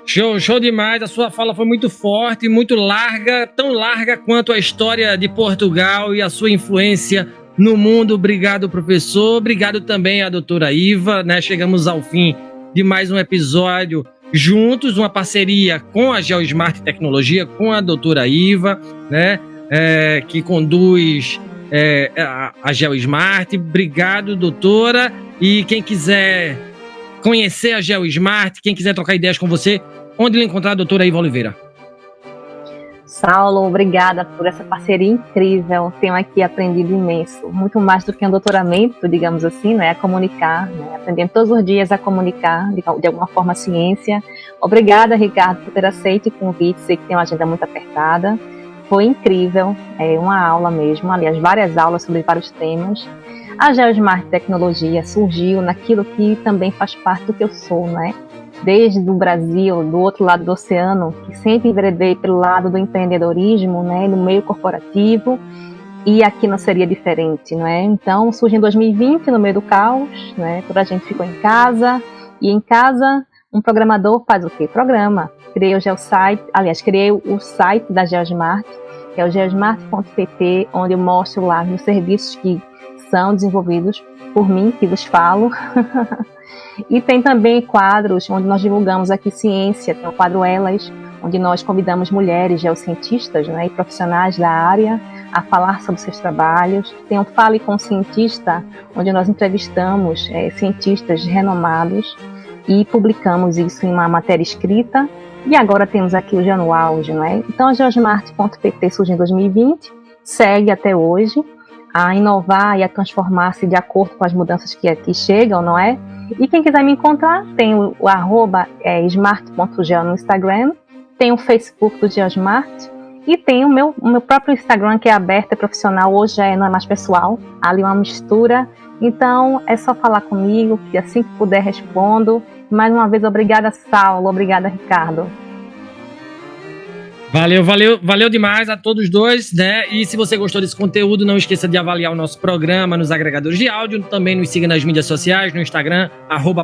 Show demais, a sua fala foi muito forte, muito larga, tão larga quanto a história de Portugal e a sua influência no mundo. Obrigado, professor, obrigado também à doutora Iva, né? Chegamos ao fim de mais um episódio juntos, uma parceria com a GeoSmart Tecnologia, com a doutora Iva, né? Que conduz a GeoSmart. Obrigado, doutora, e quem quiser conhecer a GeoSmart, quem quiser trocar ideias com você, onde ele encontrar a doutora Iva Oliveira? Saulo, obrigada por essa parceria incrível. Tenho aqui aprendido imenso, muito mais do que um doutoramento, digamos assim, né? A comunicar, né? Aprendendo todos os dias a comunicar, de alguma forma, a ciência. Obrigada, Ricardo, por ter aceito o convite. Sei que tem uma agenda muito apertada. Foi incrível, uma aula mesmo, aliás, várias aulas sobre vários temas. A Geosmart Tecnologia surgiu naquilo que também faz parte do que eu sou, né? Desde o Brasil, do outro lado do oceano, que sempre enveredei pelo lado do empreendedorismo, né, no meio corporativo, e aqui não seria diferente, não é? Então, surgiu em 2020, no meio do caos, né, toda a gente ficou em casa, e em casa, um programador faz o quê? Programa. Criei o Geosite, aliás, criei o site da Geosmart, que é o geosmart.pt, onde eu mostro lá os serviços que são desenvolvidos por mim, que vos falo. E tem também quadros onde nós divulgamos aqui ciência, tem o quadro Elas, onde nós convidamos mulheres geocientistas, né, e profissionais da área a falar sobre seus trabalhos. Tem o Fale com Cientista, onde nós entrevistamos cientistas renomados e publicamos isso em uma matéria escrita. E agora temos aqui o Geo no Auge, né? Então a geosmart.pt surgiu em 2020, segue até hoje a inovar e a transformar-se de acordo com as mudanças que aqui chegam, não é? E quem quiser me encontrar, tem o @smart.geo no Instagram, tem o Facebook do Geosmart e tem o meu próprio Instagram, que é aberto, é profissional, hoje não é mais pessoal, ali uma mistura. Então é só falar comigo, que assim que puder respondo. Mais uma vez, obrigada, Saulo, obrigada, Ricardo. Valeu demais a todos dois, né? E se você gostou desse conteúdo, não esqueça de avaliar o nosso programa nos agregadores de áudio, também nos siga nas mídias sociais, no Instagram,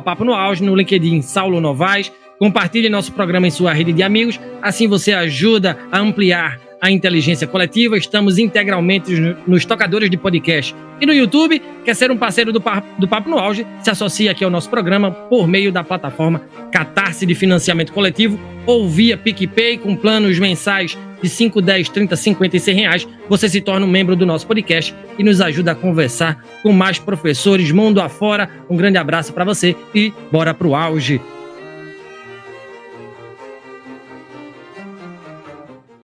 @Papo no Auge, no LinkedIn, Saulo Novaes. Compartilhe nosso programa em sua rede de amigos, assim você ajuda a ampliar a inteligência coletiva. Estamos integralmente nos tocadores de podcast e no YouTube. Quer ser um parceiro do Papo no Auge? Se associe aqui ao nosso programa por meio da plataforma Catarse de Financiamento Coletivo ou via PicPay com planos mensais de 5, 10, 30, 50 e 100 reais. Você se torna um membro do nosso podcast e nos ajuda a conversar com mais professores mundo afora. Um grande abraço para você e bora pro auge!